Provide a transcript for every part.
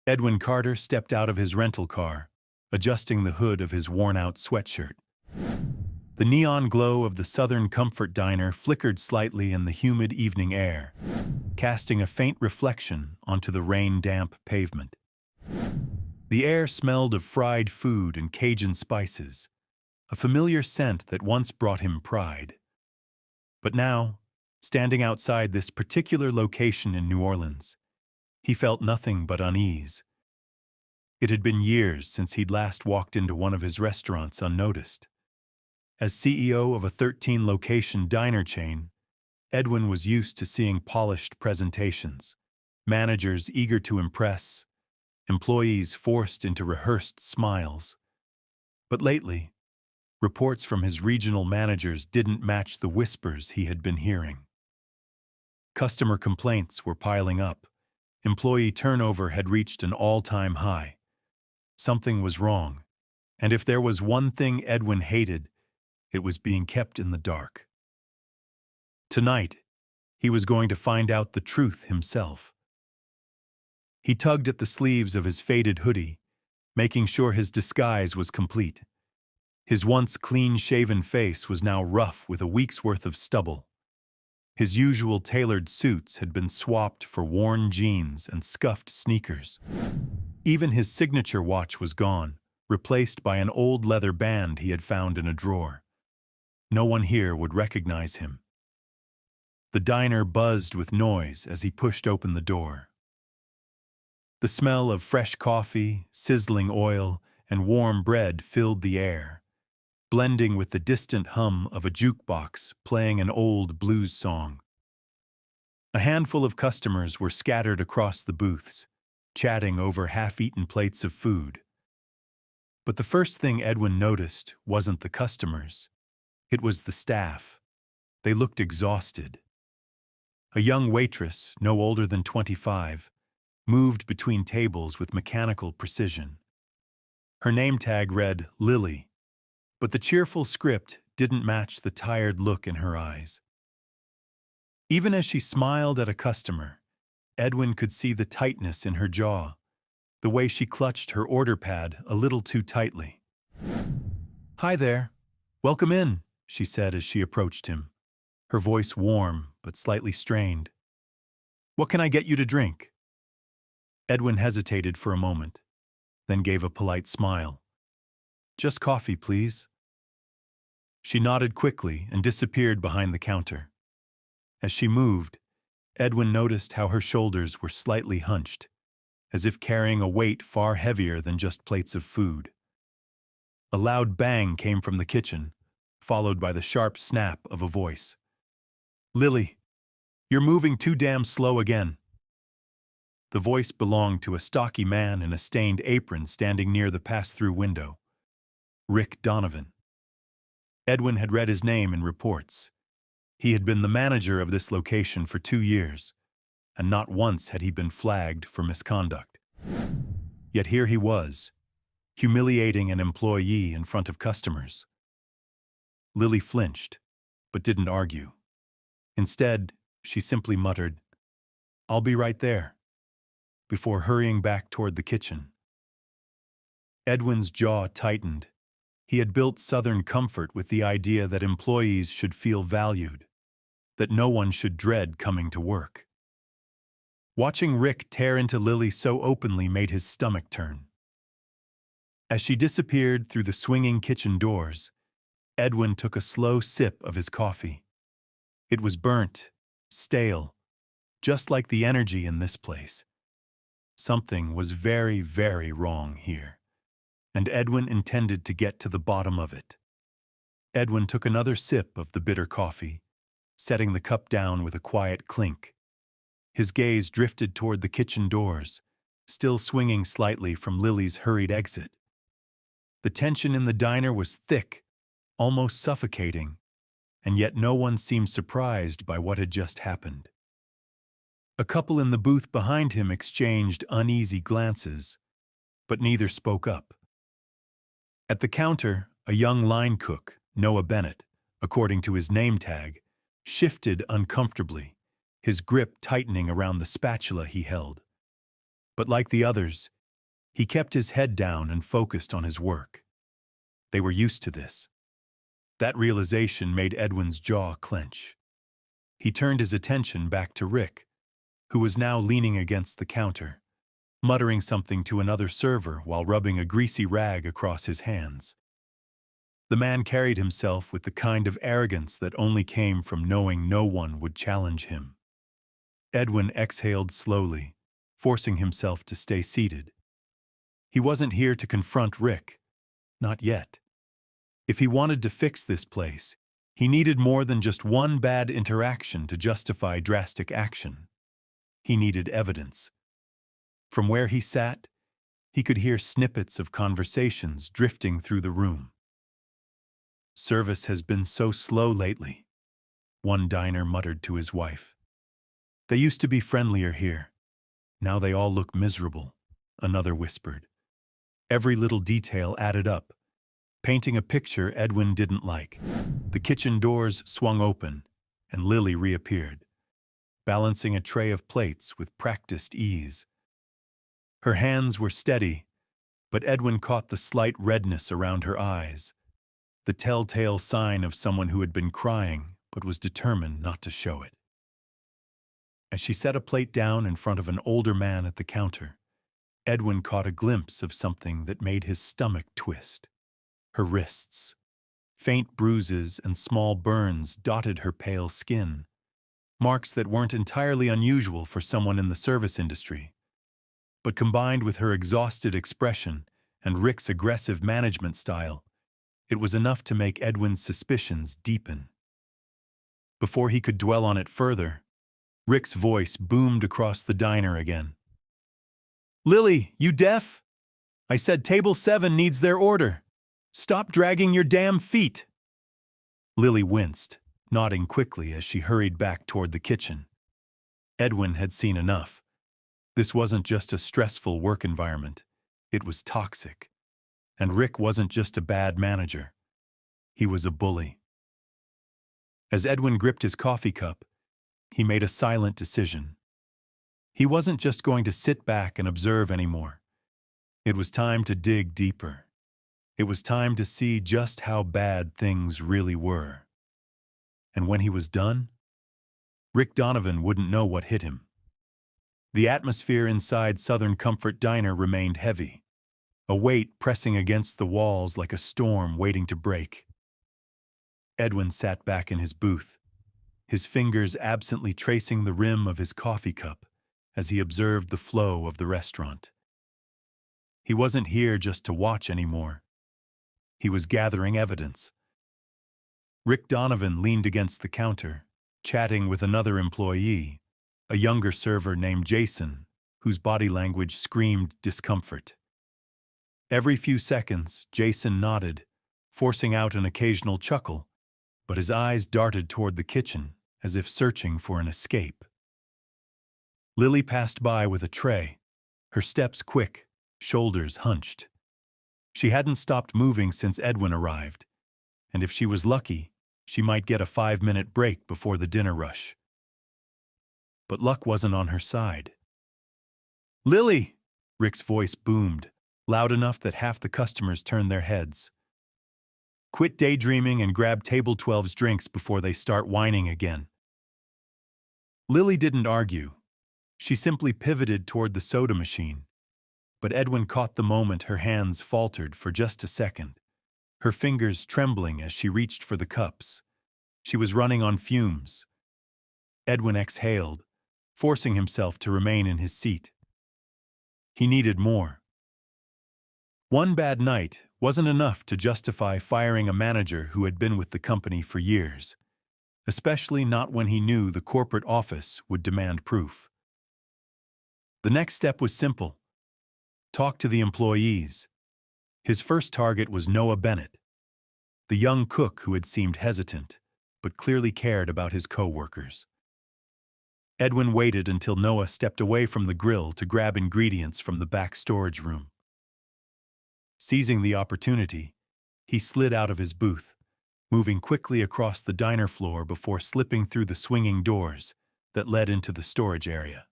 Edwin Carter stepped out of his rental car, adjusting the hood of his worn-out sweatshirt. The neon glow of the Southern Comfort Diner flickered slightly in the humid evening air, casting a faint reflection onto the rain-damp pavement. The air smelled of fried food and Cajun spices, a familiar scent that once brought him pride. But now, standing outside this particular location in New Orleans, he felt nothing but unease. It had been years since he'd last walked into one of his restaurants unnoticed. As CEO of a 13-location diner chain, Edwin was used to seeing polished presentations, managers eager to impress, employees forced into rehearsed smiles. But lately, reports from his regional managers didn't match the whispers he had been hearing. Customer complaints were piling up. Employee turnover had reached an all-time high. Something was wrong, and if there was one thing Edwin hated, it was being kept in the dark. Tonight, he was going to find out the truth himself. He tugged at the sleeves of his faded hoodie, making sure his disguise was complete. His once clean-shaven face was now rough with a week's worth of stubble. His usual tailored suits had been swapped for worn jeans and scuffed sneakers. Even his signature watch was gone, replaced by an old leather band he had found in a drawer. No one here would recognize him. The diner buzzed with noise as he pushed open the door. The smell of fresh coffee, sizzling oil, and warm bread filled the air, blending with the distant hum of a jukebox playing an old blues song. A handful of customers were scattered across the booths, chatting over half-eaten plates of food. But the first thing Edwin noticed wasn't the customers. It was the staff. They looked exhausted. A young waitress, no older than 25, moved between tables with mechanical precision. Her name tag read Lily, but the cheerful script didn't match the tired look in her eyes. Even as she smiled at a customer, Edwin could see the tightness in her jaw, the way she clutched her order pad a little too tightly. "Hi there. Welcome in," she said as she approached him, her voice warm but slightly strained. "What can I get you to drink?" Edwin hesitated for a moment, then gave a polite smile. "Just coffee, please." She nodded quickly and disappeared behind the counter. As she moved, Edwin noticed how her shoulders were slightly hunched, as if carrying a weight far heavier than just plates of food. A loud bang came from the kitchen, followed by the sharp snap of a voice. "Lily, you're moving too damn slow again." The voice belonged to a stocky man in a stained apron standing near the pass-through window. Rick Donovan. Edwin had read his name in reports. He had been the manager of this location for 2 years, and not once had he been flagged for misconduct. Yet here he was, humiliating an employee in front of customers. Lily flinched, but didn't argue. Instead, she simply muttered, "I'll be right there," before hurrying back toward the kitchen. Edwin's jaw tightened. He had built Southern Comfort with the idea that employees should feel valued, that no one should dread coming to work. Watching Rick tear into Lily so openly made his stomach turn. As she disappeared through the swinging kitchen doors, Edwin took a slow sip of his coffee. It was burnt, stale, just like the energy in this place. Something was very, very wrong here, and Edwin intended to get to the bottom of it. Edwin took another sip of the bitter coffee, setting the cup down with a quiet clink. His gaze drifted toward the kitchen doors, still swinging slightly from Lily's hurried exit. The tension in the diner was thick, almost suffocating, and yet no one seemed surprised by what had just happened. A couple in the booth behind him exchanged uneasy glances, but neither spoke up. At the counter, a young line cook, Noah Bennett, according to his name tag, shifted uncomfortably, his grip tightening around the spatula he held. But like the others, He kept his head down and focused on his work. They were used to this. That realization made Edwin's jaw clench. He turned his attention back to Rick, who was now leaning against the counter, muttering something to another server while rubbing a greasy rag across his hands. The man carried himself with the kind of arrogance that only came from knowing no one would challenge him. Edwin exhaled slowly, forcing himself to stay seated. He wasn't here to confront Rick. Not yet. If he wanted to fix this place, he needed more than just one bad interaction to justify drastic action. He needed evidence. From where he sat, he could hear snippets of conversations drifting through the room. "Service has been so slow lately," one diner muttered to his wife. "They used to be friendlier here. Now they all look miserable," another whispered. Every little detail added up, painting a picture Edwin didn't like. The kitchen doors swung open, and Lily reappeared, balancing a tray of plates with practiced ease. Her hands were steady, but Edwin caught the slight redness around her eyes, the telltale sign of someone who had been crying but was determined not to show it. As she set a plate down in front of an older man at the counter, Edwin caught a glimpse of something that made his stomach twist. Her wrists. Faint bruises and small burns dotted her pale skin, marks that weren't entirely unusual for someone in the service industry. But combined with her exhausted expression and Rick's aggressive management style, it was enough to make Edwin's suspicions deepen. Before he could dwell on it further, Rick's voice boomed across the diner again. "Lily, you deaf? I said table 7 needs their order. Stop dragging your damn feet." Lily winced, nodding quickly as she hurried back toward the kitchen. Edwin had seen enough. This wasn't just a stressful work environment. It was toxic. And Rick wasn't just a bad manager. He was a bully. As Edwin gripped his coffee cup, he made a silent decision. He wasn't just going to sit back and observe anymore. It was time to dig deeper. It was time to see just how bad things really were. And when he was done, Rick Donovan wouldn't know what hit him. The atmosphere inside Southern Comfort Diner remained heavy, a weight pressing against the walls like a storm waiting to break. Edwin sat back in his booth, his fingers absently tracing the rim of his coffee cup as he observed the flow of the restaurant. He wasn't here just to watch anymore. He was gathering evidence. Rick Donovan leaned against the counter, chatting with another employee, a younger server named Jason, whose body language screamed discomfort. Every few seconds, Jason nodded, forcing out an occasional chuckle, but his eyes darted toward the kitchen as if searching for an escape. Lily passed by with a tray, her steps quick, shoulders hunched. She hadn't stopped moving since Edwin arrived, and if she was lucky, she might get a 5-minute break before the dinner rush. But luck wasn't on her side. "Lily!" Rick's voice boomed, loud enough that half the customers turned their heads. "Quit daydreaming and grab Table 12's drinks before they start whining again." Lily didn't argue. She simply pivoted toward the soda machine. But Edwin caught the moment her hands faltered for just a second, her fingers trembling as she reached for the cups. She was running on fumes. Edwin exhaled, forcing himself to remain in his seat. He needed more. One bad night wasn't enough to justify firing a manager who had been with the company for years, especially not when he knew the corporate office would demand proof. The next step was simple. Talk to the employees. His first target was Noah Bennett, the young cook who had seemed hesitant, but clearly cared about his co-workers. Edwin waited until Noah stepped away from the grill to grab ingredients from the back storage room. Seizing the opportunity, he slid out of his booth, moving quickly across the diner floor before slipping through the swinging doors that led into the storage area.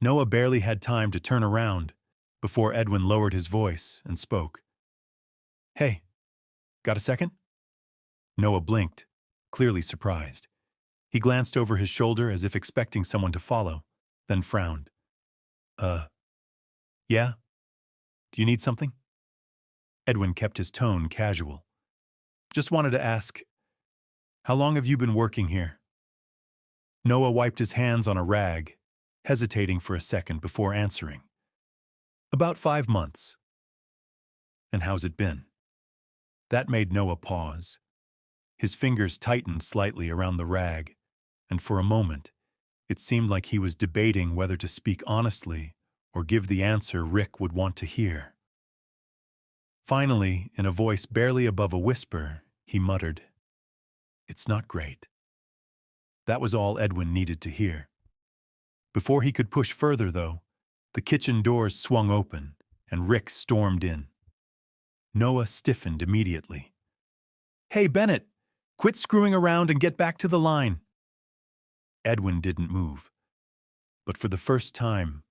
Noah barely had time to turn around before Edwin lowered his voice and spoke. "Hey, got a second?" Noah blinked, clearly surprised. He glanced over his shoulder as if expecting someone to follow, then frowned. Yeah? Do you need something?" Edwin kept his tone casual. "Just wanted to ask, how long have you been working here?" Noah wiped his hands on a rag, hesitating for a second before answering. "About 5 months. And how's it been?" That made Noah pause. His fingers tightened slightly around the rag, and for a moment, it seemed like he was debating whether to speak honestly or give the answer Rick would want to hear. Finally, in a voice barely above a whisper, he muttered, "It's not great." That was all Edwin needed to hear. Before he could push further, though, the kitchen doors swung open and Rick stormed in. Noah stiffened immediately. "Hey, Bennett, quit screwing around and get back to the line." Edwin didn't move, but for the first time,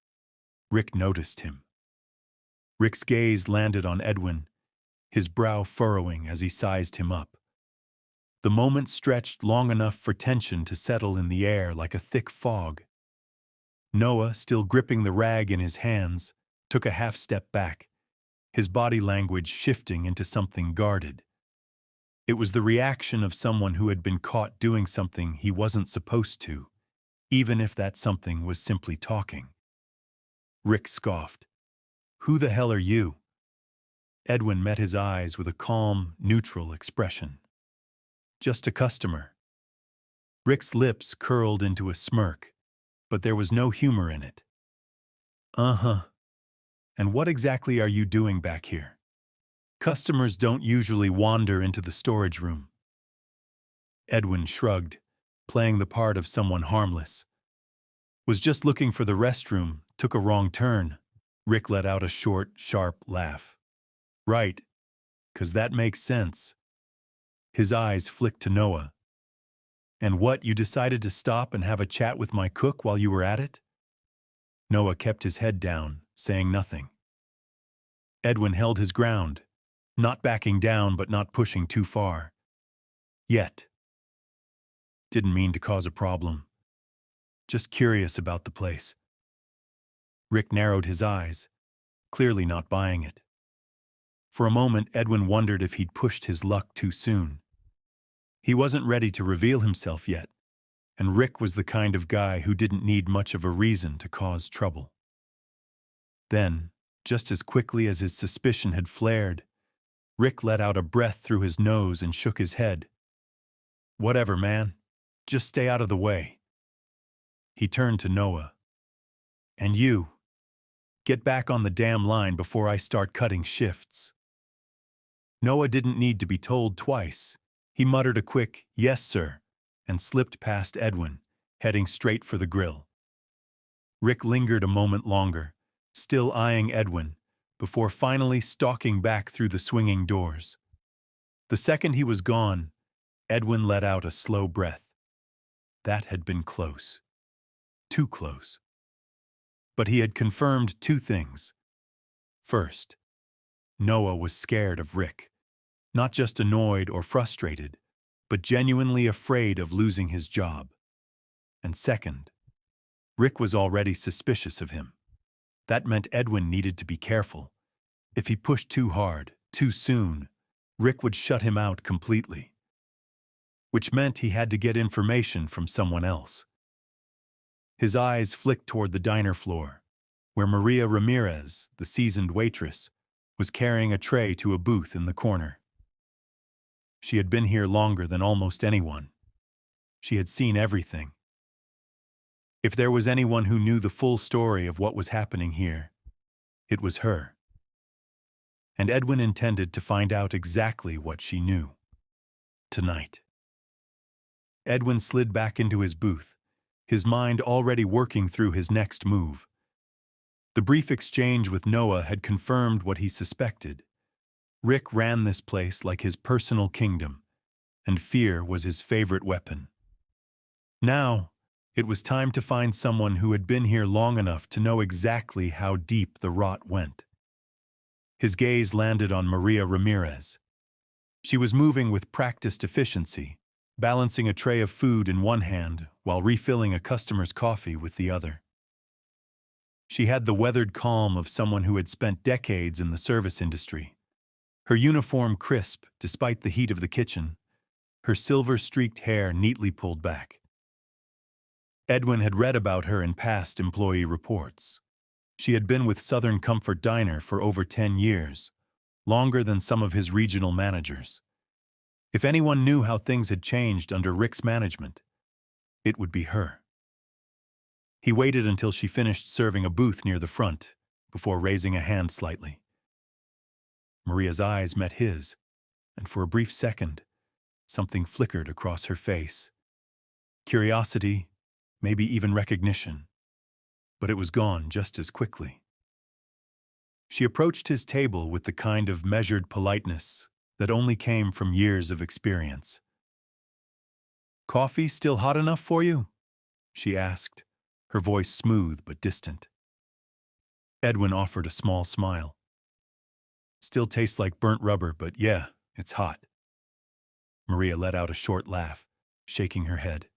Rick noticed him. Rick's gaze landed on Edwin, his brow furrowing as he sized him up. The moment stretched long enough for tension to settle in the air like a thick fog. Noah, still gripping the rag in his hands, took a half step back, his body language shifting into something guarded. It was the reaction of someone who had been caught doing something he wasn't supposed to, even if that something was simply talking. Rick scoffed. "Who the hell are you?" Edwin met his eyes with a calm, neutral expression. "Just a customer." Rick's lips curled into a smirk, but there was no humor in it. "Uh-huh. And what exactly are you doing back here? Customers don't usually wander into the storage room." Edwin shrugged, playing the part of someone harmless. "Was just looking for the restroom, took a wrong turn." Rick let out a short, sharp laugh. "Right, 'cause that makes sense." His eyes flicked to Noah. "And what, you decided to stop and have a chat with my cook while you were at it?" Noah kept his head down, saying nothing. Edwin held his ground, not backing down but not pushing too far. Yet. "Didn't mean to cause a problem. Just curious about the place." Rick narrowed his eyes, clearly not buying it. For a moment, Edwin wondered if he'd pushed his luck too soon. He wasn't ready to reveal himself yet, and Rick was the kind of guy who didn't need much of a reason to cause trouble. Then, just as quickly as his suspicion had flared, Rick let out a breath through his nose and shook his head. "Whatever, man. Just stay out of the way." He turned to Noah. "And you, get back on the damn line before I start cutting shifts." Noah didn't need to be told twice. He muttered a quick, "Yes, sir," and slipped past Edwin, heading straight for the grill. Rick lingered a moment longer, still eyeing Edwin, before finally stalking back through the swinging doors. The second he was gone, Edwin let out a slow breath. That had been close. Too close. But he had confirmed two things. First, Noah was scared of Rick, not just annoyed or frustrated, but genuinely afraid of losing his job. And second, Rick was already suspicious of him. That meant Edwin needed to be careful. If he pushed too hard, too soon, Rick would shut him out completely. Which meant he had to get information from someone else. His eyes flicked toward the diner floor, where Maria Ramirez, the seasoned waitress, was carrying a tray to a booth in the corner. She had been here longer than almost anyone. She had seen everything. If there was anyone who knew the full story of what was happening here, it was her. And Edwin intended to find out exactly what she knew. Tonight. Edwin slid back into his booth, his mind already working through his next move. The brief exchange with Noah had confirmed what he suspected. Rick ran this place like his personal kingdom, and fear was his favorite weapon. Now, It was time to find someone who had been here long enough to know exactly how deep the rot went. His gaze landed on Maria Ramirez. She was moving with practiced efficiency, balancing a tray of food in one hand while refilling a customer's coffee with the other. She had the weathered calm of someone who had spent decades in the service industry. Her uniform crisp despite the heat of the kitchen, her silver-streaked hair neatly pulled back. Edwin had read about her in past employee reports. She had been with Southern Comfort Diner for over 10 years, longer than some of his regional managers. If anyone knew how things had changed under Rick's management, it would be her. He waited until she finished serving a booth near the front before raising a hand slightly. Maria's eyes met his, and for a brief second, something flickered across her face. Curiosity, maybe even recognition, but it was gone just as quickly. She approached his table with the kind of measured politeness that only came from years of experience. "Coffee still hot enough for you?" she asked, her voice smooth but distant. Edwin offered a small smile. "Still tastes like burnt rubber, but yeah, it's hot." Maria let out a short laugh, shaking her head.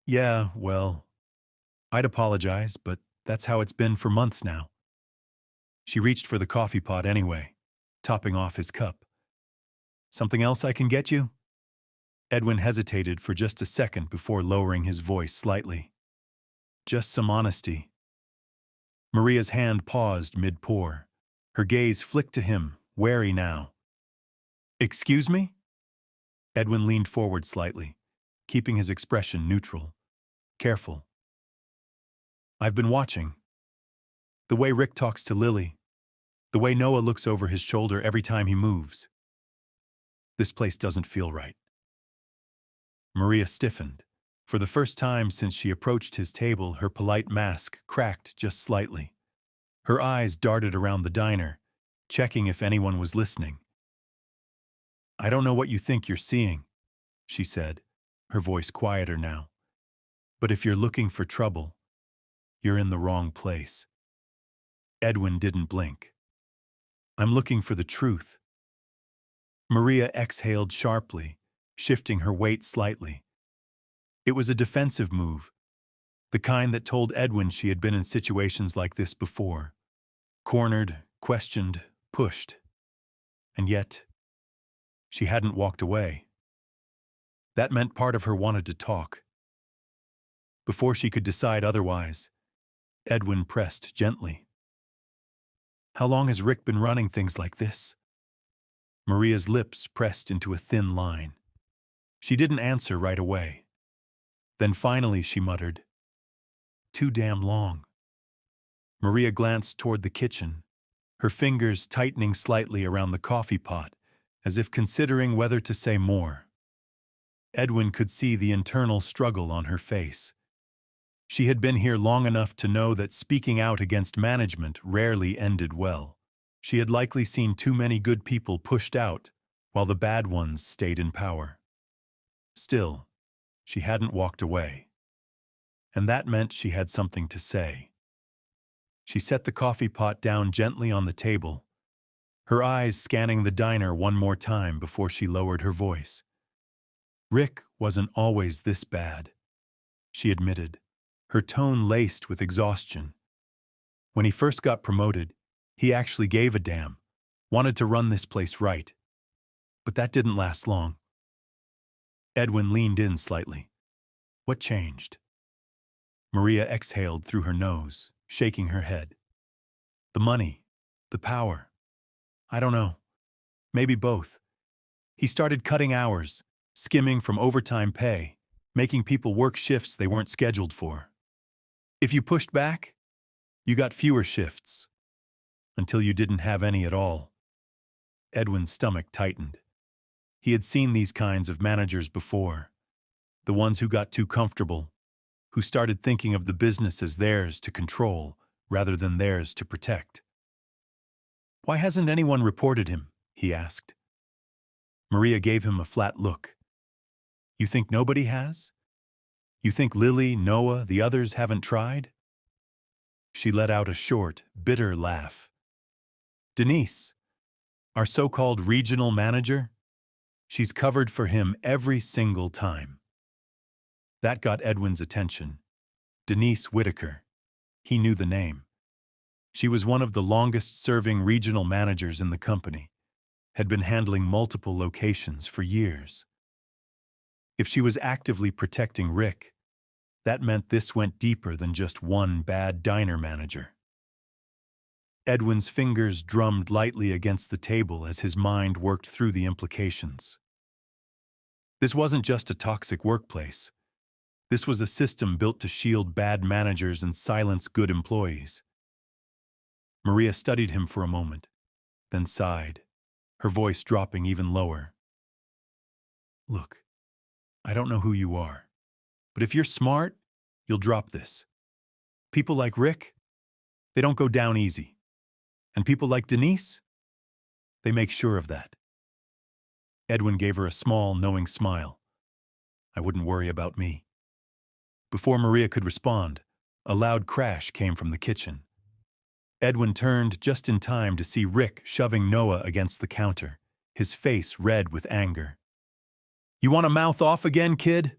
"Yeah, well, I'd apologize, but that's how it's been for months now." She reached for the coffee pot anyway, topping off his cup. "Something else I can get you?" Edwin hesitated for just a second before lowering his voice slightly. "Just some honesty." Maria's hand paused mid-pour. Her gaze flicked to him, wary now. "Excuse me?" Edwin leaned forward slightly, keeping his expression neutral, careful. "I've been watching. The way Rick talks to Lily, the way Noah looks over his shoulder every time he moves. This place doesn't feel right." Maria stiffened. For the first time since she approached his table, her polite mask cracked just slightly. Her eyes darted around the diner, checking if anyone was listening. "I don't know what you think you're seeing," she said, her voice quieter now. "But if you're looking for trouble, you're in the wrong place." Edwin didn't blink. "I'm looking for the truth." Maria exhaled sharply, shifting her weight slightly. It was a defensive move, the kind that told Edwin she had been in situations like this before. Cornered, questioned, pushed. And yet, she hadn't walked away. That meant part of her wanted to talk. Before she could decide otherwise, Edwin pressed gently. "How long has Rick been running things like this?" Maria's lips pressed into a thin line. She didn't answer right away. Then finally she muttered, "Too damn long." Maria glanced toward the kitchen, her fingers tightening slightly around the coffee pot, as if considering whether to say more. Edwin could see the internal struggle on her face. She had been here long enough to know that speaking out against management rarely ended well. She had likely seen too many good people pushed out, while the bad ones stayed in power. Still, she hadn't walked away. And that meant she had something to say. She set the coffee pot down gently on the table, her eyes scanning the diner one more time before she lowered her voice. "Rick wasn't always this bad," she admitted, her tone laced with exhaustion. "When he first got promoted, he actually gave a damn, wanted to run this place right. But that didn't last long." Edwin leaned in slightly. "What changed?" Maria exhaled through her nose, shaking her head. "The money, the power. I don't know. Maybe both. He started cutting hours, skimming from overtime pay, making people work shifts they weren't scheduled for. If you pushed back, you got fewer shifts, until you didn't have any at all." Edwin's stomach tightened. He had seen these kinds of managers before, the ones who got too comfortable, who started thinking of the business as theirs to control rather than theirs to protect. "Why hasn't anyone reported him?" he asked. Maria gave him a flat look. "You think nobody has?" You think Lily, Noah, the others haven't tried? She let out a short, bitter laugh. Denise, our so-called regional manager, she's covered for him every single time. That got Edwin's attention. Denise Whitaker. He knew the name. She was one of the longest-serving regional managers in the company, had been handling multiple locations for years. If she was actively protecting Rick, that meant this went deeper than just one bad diner manager. Edwin's fingers drummed lightly against the table as his mind worked through the implications. This wasn't just a toxic workplace. This was a system built to shield bad managers and silence good employees. Maria studied him for a moment, then sighed, her voice dropping even lower. Look, I don't know who you are, but if you're smart, you'll drop this. People like Rick, they don't go down easy. And people like Denise, they make sure of that. Edwin gave her a small, knowing smile. I wouldn't worry about me. Before Maria could respond, a loud crash came from the kitchen. Edwin turned just in time to see Rick shoving Noah against the counter, his face red with anger. You want to mouth off again, kid?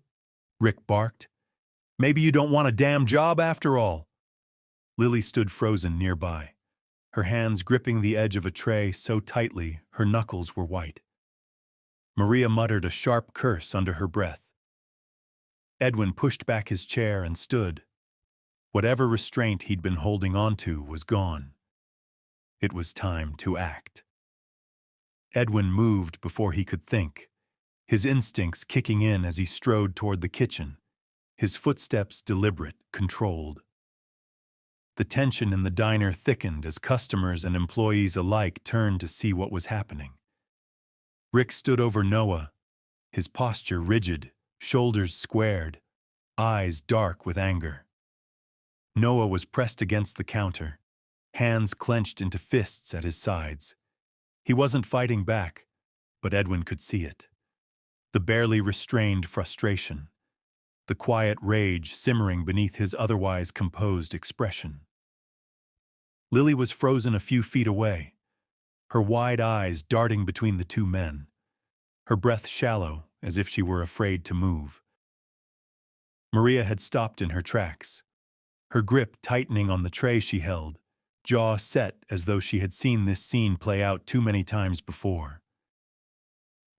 Rick barked. Maybe you don't want a damn job after all. Lily stood frozen nearby, her hands gripping the edge of a tray so tightly her knuckles were white. Maria muttered a sharp curse under her breath. Edwin pushed back his chair and stood. Whatever restraint he'd been holding onto was gone. It was time to act. Edwin moved before he could think, his instincts kicking in as he strode toward the kitchen, his footsteps deliberate, controlled. The tension in the diner thickened as customers and employees alike turned to see what was happening. Rick stood over Noah, his posture rigid, shoulders squared, eyes dark with anger. Noah was pressed against the counter, hands clenched into fists at his sides. He wasn't fighting back, but Edwin could see it. The barely restrained frustration, the quiet rage simmering beneath his otherwise composed expression. Lily was frozen a few feet away, her wide eyes darting between the two men, her breath shallow as if she were afraid to move. Maria had stopped in her tracks, her grip tightening on the tray she held, jaw set as though she had seen this scene play out too many times before.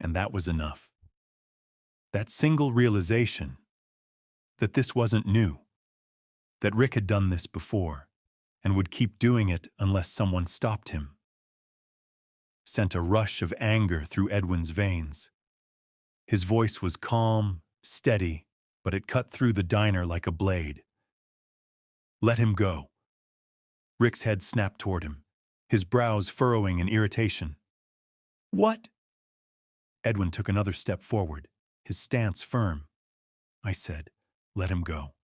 And that was enough. That single realization that this wasn't new, that Rick had done this before and would keep doing it unless someone stopped him, sent a rush of anger through Edwin's veins. His voice was calm, steady, but it cut through the diner like a blade. Let him go. Rick's head snapped toward him, his brows furrowing in irritation. What? Edwin took another step forward, his stance firm. I said, let him go.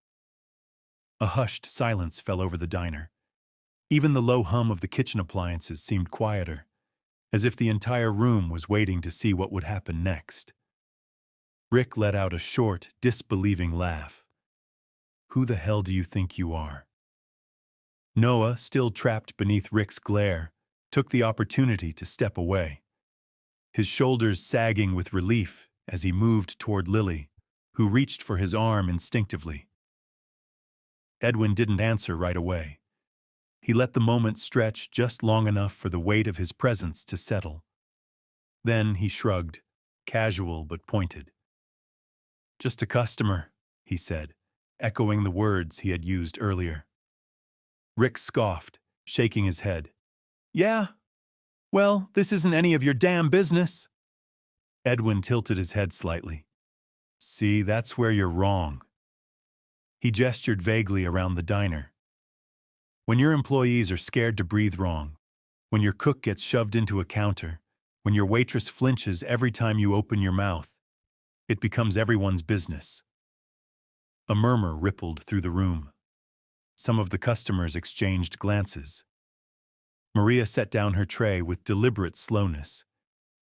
A hushed silence fell over the diner. Even the low hum of the kitchen appliances seemed quieter, as if the entire room was waiting to see what would happen next. Rick let out a short, disbelieving laugh. Who the hell do you think you are? Noah, still trapped beneath Rick's glare, took the opportunity to step away, his shoulders sagging with relief as he moved toward Lily, who reached for his arm instinctively. Edwin didn't answer right away. He let the moment stretch just long enough for the weight of his presence to settle. Then he shrugged, casual but pointed. Just a customer, he said, echoing the words he had used earlier. Rick scoffed, shaking his head. Yeah? Well, this isn't any of your damn business. Edwin tilted his head slightly. See, that's where you're wrong. He gestured vaguely around the diner. When your employees are scared to breathe wrong, when your cook gets shoved into a counter, when your waitress flinches every time you open your mouth, it becomes everyone's business. A murmur rippled through the room. Some of the customers exchanged glances. Maria set down her tray with deliberate slowness,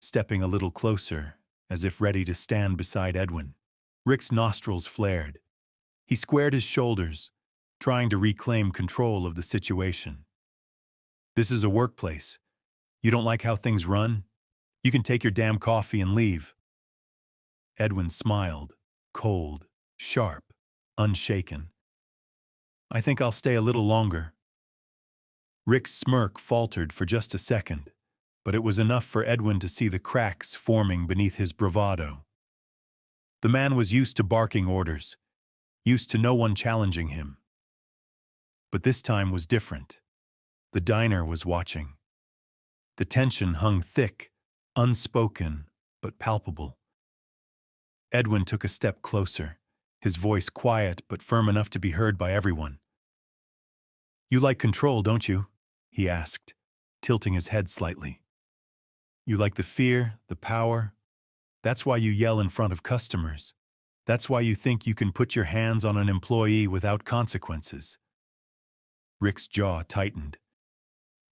stepping a little closer, as if ready to stand beside Edwin. Rick's nostrils flared. He squared his shoulders, trying to reclaim control of the situation. This is a workplace. You don't like how things run? You can take your damn coffee and leave. Edwin smiled, cold, sharp, unshaken. I think I'll stay a little longer. Rick's smirk faltered for just a second, but it was enough for Edwin to see the cracks forming beneath his bravado. The man was used to barking orders, used to no one challenging him. But this time was different. The diner was watching. The tension hung thick, unspoken, but palpable. Edwin took a step closer, his voice quiet but firm enough to be heard by everyone. "You like control, don't you?" he asked, tilting his head slightly. "You like the fear, the power? That's why you yell in front of customers. That's why you think you can put your hands on an employee without consequences." Rick's jaw tightened.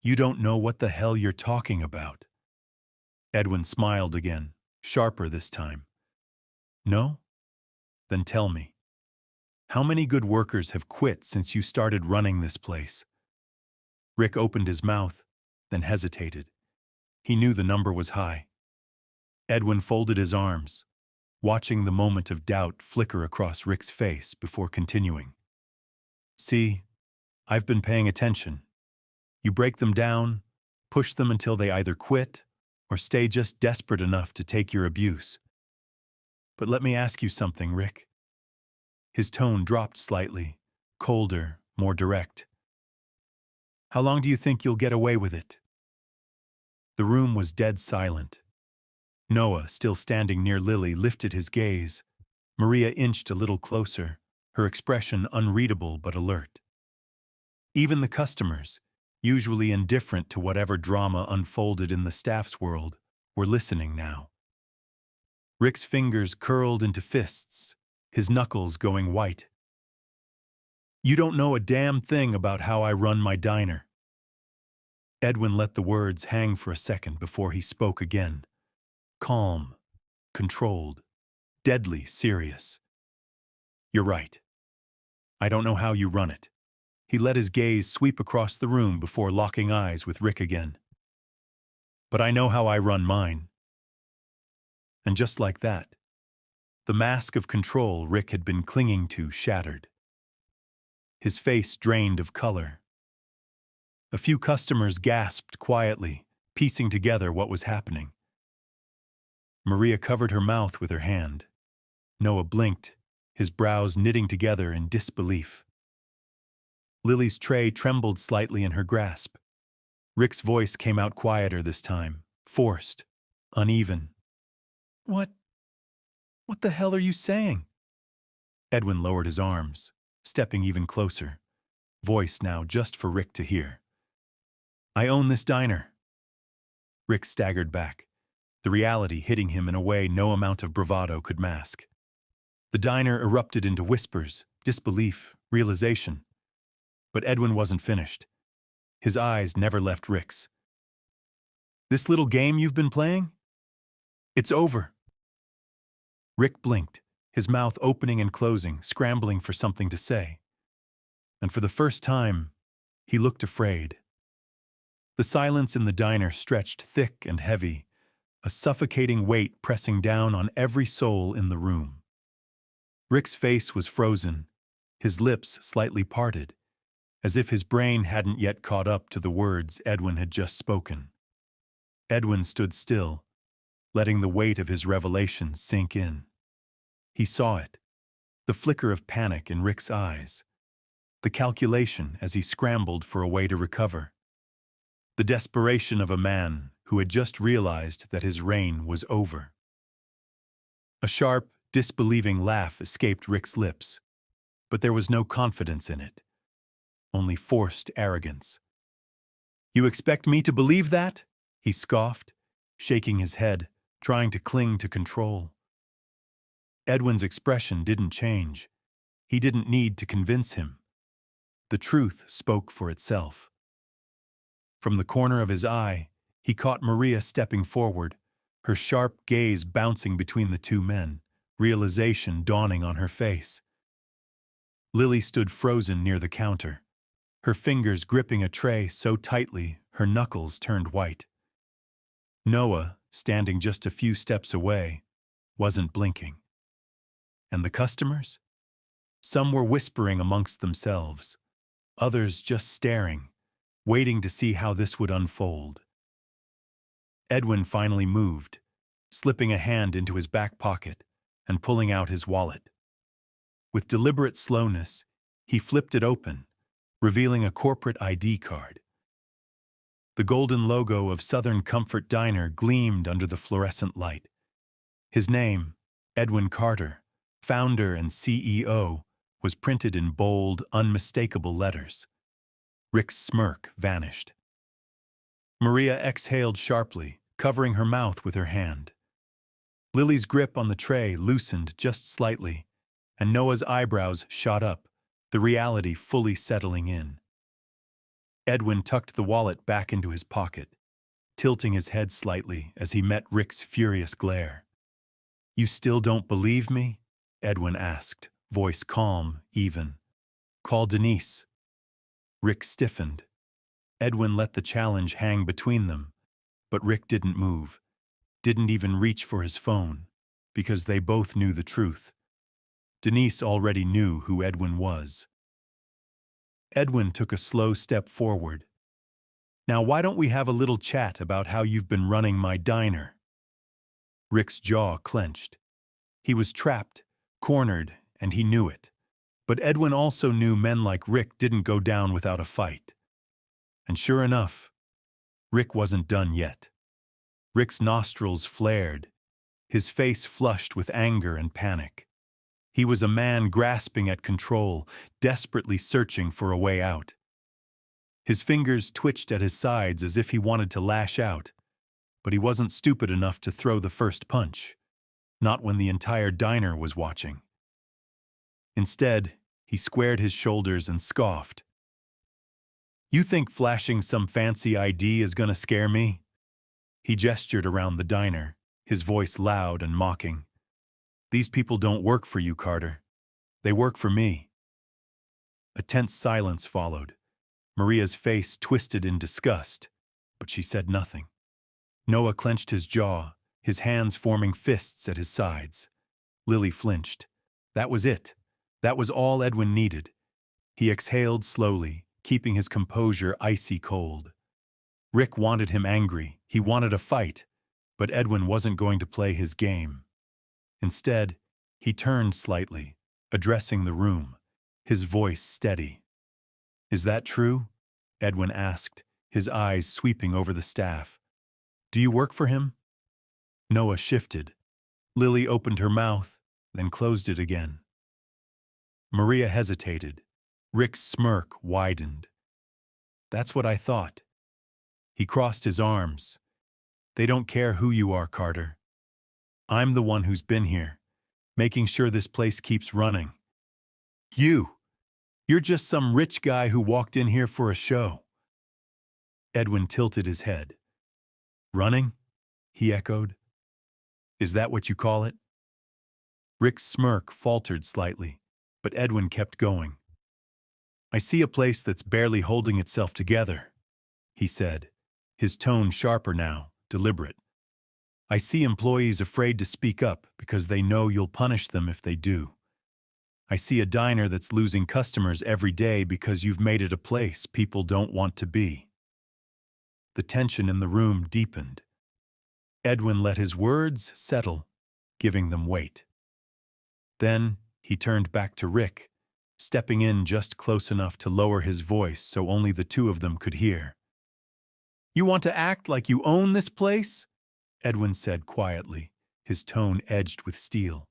"You don't know what the hell you're talking about." Edwin smiled again, sharper this time. "No? Then tell me. How many good workers have quit since you started running this place?" Rick opened his mouth, then hesitated. He knew the number was high. Edwin folded his arms, watching the moment of doubt flicker across Rick's face before continuing. "See, I've been paying attention. You break them down, push them until they either quit or stay just desperate enough to take your abuse. But let me ask you something, Rick." His tone dropped slightly, colder, more direct. "How long do you think you'll get away with it?" The room was dead silent. Noah, still standing near Lily, lifted his gaze. Maria inched a little closer, her expression unreadable but alert. Even the customers, usually indifferent to whatever drama unfolded in the staff's world, were listening now. Rick's fingers curled into fists, his knuckles going white. "You don't know a damn thing about how I run my diner." Edwin let the words hang for a second before he spoke again. Calm, controlled, deadly serious. "You're right. I don't know how you run it." He let his gaze sweep across the room before locking eyes with Rick again. "But I know how I run mine." And just like that, the mask of control Rick had been clinging to shattered. His face drained of color. A few customers gasped quietly, piecing together what was happening. Maria covered her mouth with her hand. Noah blinked, his brows knitting together in disbelief. Lily's tray trembled slightly in her grasp. Rick's voice came out quieter this time, forced, uneven. What the hell are you saying?" Edwin lowered his arms, stepping even closer, voice now just for Rick to hear. "I own this diner." Rick staggered back, the reality hitting him in a way no amount of bravado could mask. The diner erupted into whispers, disbelief, realization. But Edwin wasn't finished. His eyes never left Rick's. "This little game you've been playing? It's over." Rick blinked, his mouth opening and closing, scrambling for something to say. And for the first time, he looked afraid. The silence in the diner stretched thick and heavy, a suffocating weight pressing down on every soul in the room. Rick's face was frozen, his lips slightly parted, as if his brain hadn't yet caught up to the words Edwin had just spoken. Edwin stood still, letting the weight of his revelation sink in. He saw it, the flicker of panic in Rick's eyes, the calculation as he scrambled for a way to recover, the desperation of a man who had just realized that his reign was over. A sharp, disbelieving laugh escaped Rick's lips, but there was no confidence in it, only forced arrogance. "You expect me to believe that?" he scoffed, shaking his head, trying to cling to control. Edwin's expression didn't change. He didn't need to convince him. The truth spoke for itself. From the corner of his eye, he caught Maria stepping forward, her sharp gaze bouncing between the two men, realization dawning on her face. Lily stood frozen near the counter, her fingers gripping a tray so tightly her knuckles turned white. Noah, standing just a few steps away, wasn't blinking. And the customers? Some were whispering amongst themselves, others just staring, waiting to see how this would unfold. Edwin finally moved, slipping a hand into his back pocket and pulling out his wallet. With deliberate slowness, he flipped it open, revealing a corporate ID card. The golden logo of Southern Comfort Diner gleamed under the fluorescent light. His name, Edwin Carter, founder and CEO, was printed in bold, unmistakable letters. Rick's smirk vanished. Maria exhaled sharply, covering her mouth with her hand. Lily's grip on the tray loosened just slightly, and Noah's eyebrows shot up, the reality fully settling in. Edwin tucked the wallet back into his pocket, tilting his head slightly as he met Rick's furious glare. "You still don't believe me?" Edwin asked, voice calm, even. "Call Denise." Rick stiffened. Edwin let the challenge hang between them, but Rick didn't move, didn't even reach for his phone, because they both knew the truth. Denise already knew who Edwin was. Edwin took a slow step forward. "Now why don't we have a little chat about how you've been running my diner?" Rick's jaw clenched. He was trapped, cornered, and he knew it. But Edwin also knew men like Rick didn't go down without a fight. And sure enough, Rick wasn't done yet. Rick's nostrils flared, his face flushed with anger and panic. He was a man grasping at control, desperately searching for a way out. His fingers twitched at his sides as if he wanted to lash out, but he wasn't stupid enough to throw the first punch, not when the entire diner was watching. Instead, he squared his shoulders and scoffed. "You think flashing some fancy ID is gonna scare me?" He gestured around the diner, his voice loud and mocking. "These people don't work for you, Carter. They work for me." A tense silence followed. Maria's face twisted in disgust, but she said nothing. Noah clenched his jaw, his hands forming fists at his sides. Lily flinched. That was it. That was all Edwin needed. He exhaled slowly, keeping his composure icy cold. Rick wanted him angry. He wanted a fight, but Edwin wasn't going to play his game. Instead, he turned slightly, addressing the room, his voice steady. "Is that true?" Edwin asked, his eyes sweeping over the staff. "Do you work for him?" Noah shifted. Lily opened her mouth, then closed it again. Maria hesitated. Rick's smirk widened. "That's what I thought." He crossed his arms. "They don't care who you are, Carter. I'm the one who's been here, making sure this place keeps running. You're just some rich guy who walked in here for a show." Edwin tilted his head. "Running?" he echoed. "Is that what you call it?" Rick's smirk faltered slightly, but Edwin kept going. "I see a place that's barely holding itself together," he said, his tone sharper now, deliberate. "I see employees afraid to speak up because they know you'll punish them if they do. I see a diner that's losing customers every day because you've made it a place people don't want to be." The tension in the room deepened. Edwin let his words settle, giving them weight. Then he turned back to Rick, stepping in just close enough to lower his voice so only the two of them could hear. "You want to act like you own this place?" Edwin said quietly, his tone edged with steel.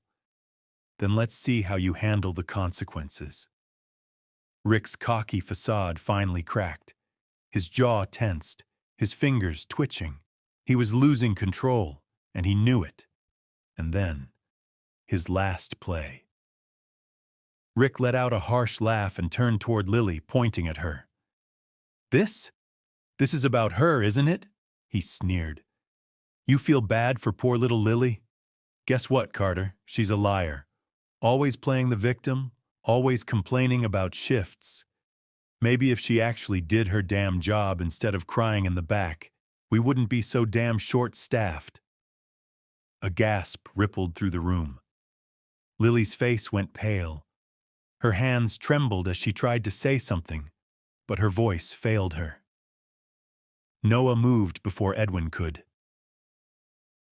"Then let's see how you handle the consequences." Rick's cocky facade finally cracked. His jaw tensed, his fingers twitching. He was losing control, and he knew it. And then, his last play. Rick let out a harsh laugh and turned toward Lily, pointing at her. This is about her, isn't it?" he sneered. "You feel bad for poor little Lily? Guess what, Carter? She's a liar. Always playing the victim, always complaining about shifts. Maybe if she actually did her damn job instead of crying in the back, we wouldn't be so damn short-staffed. A gasp rippled through the room. Lily's face went pale. Her hands trembled as she tried to say something, but her voice failed her. Noah moved before Edwin could.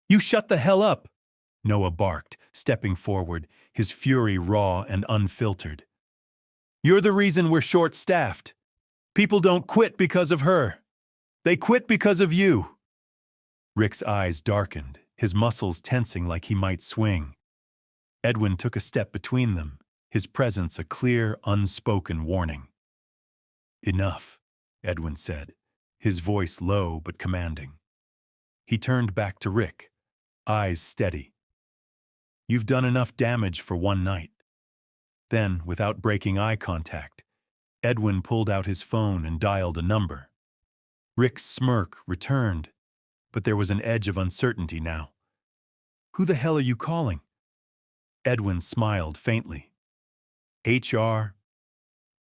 "You shut the hell up!" Noah barked, stepping forward, his fury raw and unfiltered. "You're the reason we're short-staffed. People don't quit because of her. They quit because of you." Rick's eyes darkened, his muscles tensing like he might swing. Edwin took a step between them, his presence a clear, unspoken warning. "Enough," Edwin said, his voice low but commanding. He turned back to Rick, eyes steady. "You've done enough damage for one night." Then, without breaking eye contact, Edwin pulled out his phone and dialed a number. Rick's smirk returned, but there was an edge of uncertainty now. "Who the hell are you calling?" Edwin smiled faintly. "HR."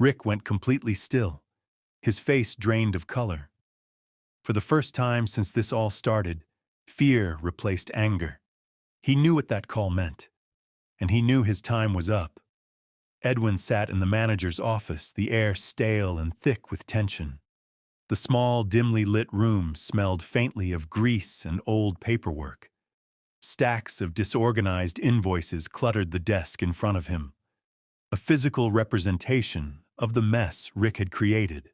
Rick went completely still, his face drained of color. For the first time since this all started, fear replaced anger. He knew what that call meant, and he knew his time was up. Edwin sat in the manager's office, the air stale and thick with tension. The small, dimly lit room smelled faintly of grease and old paperwork. Stacks of disorganized invoices cluttered the desk in front of him, a physical representation of the mess Rick had created.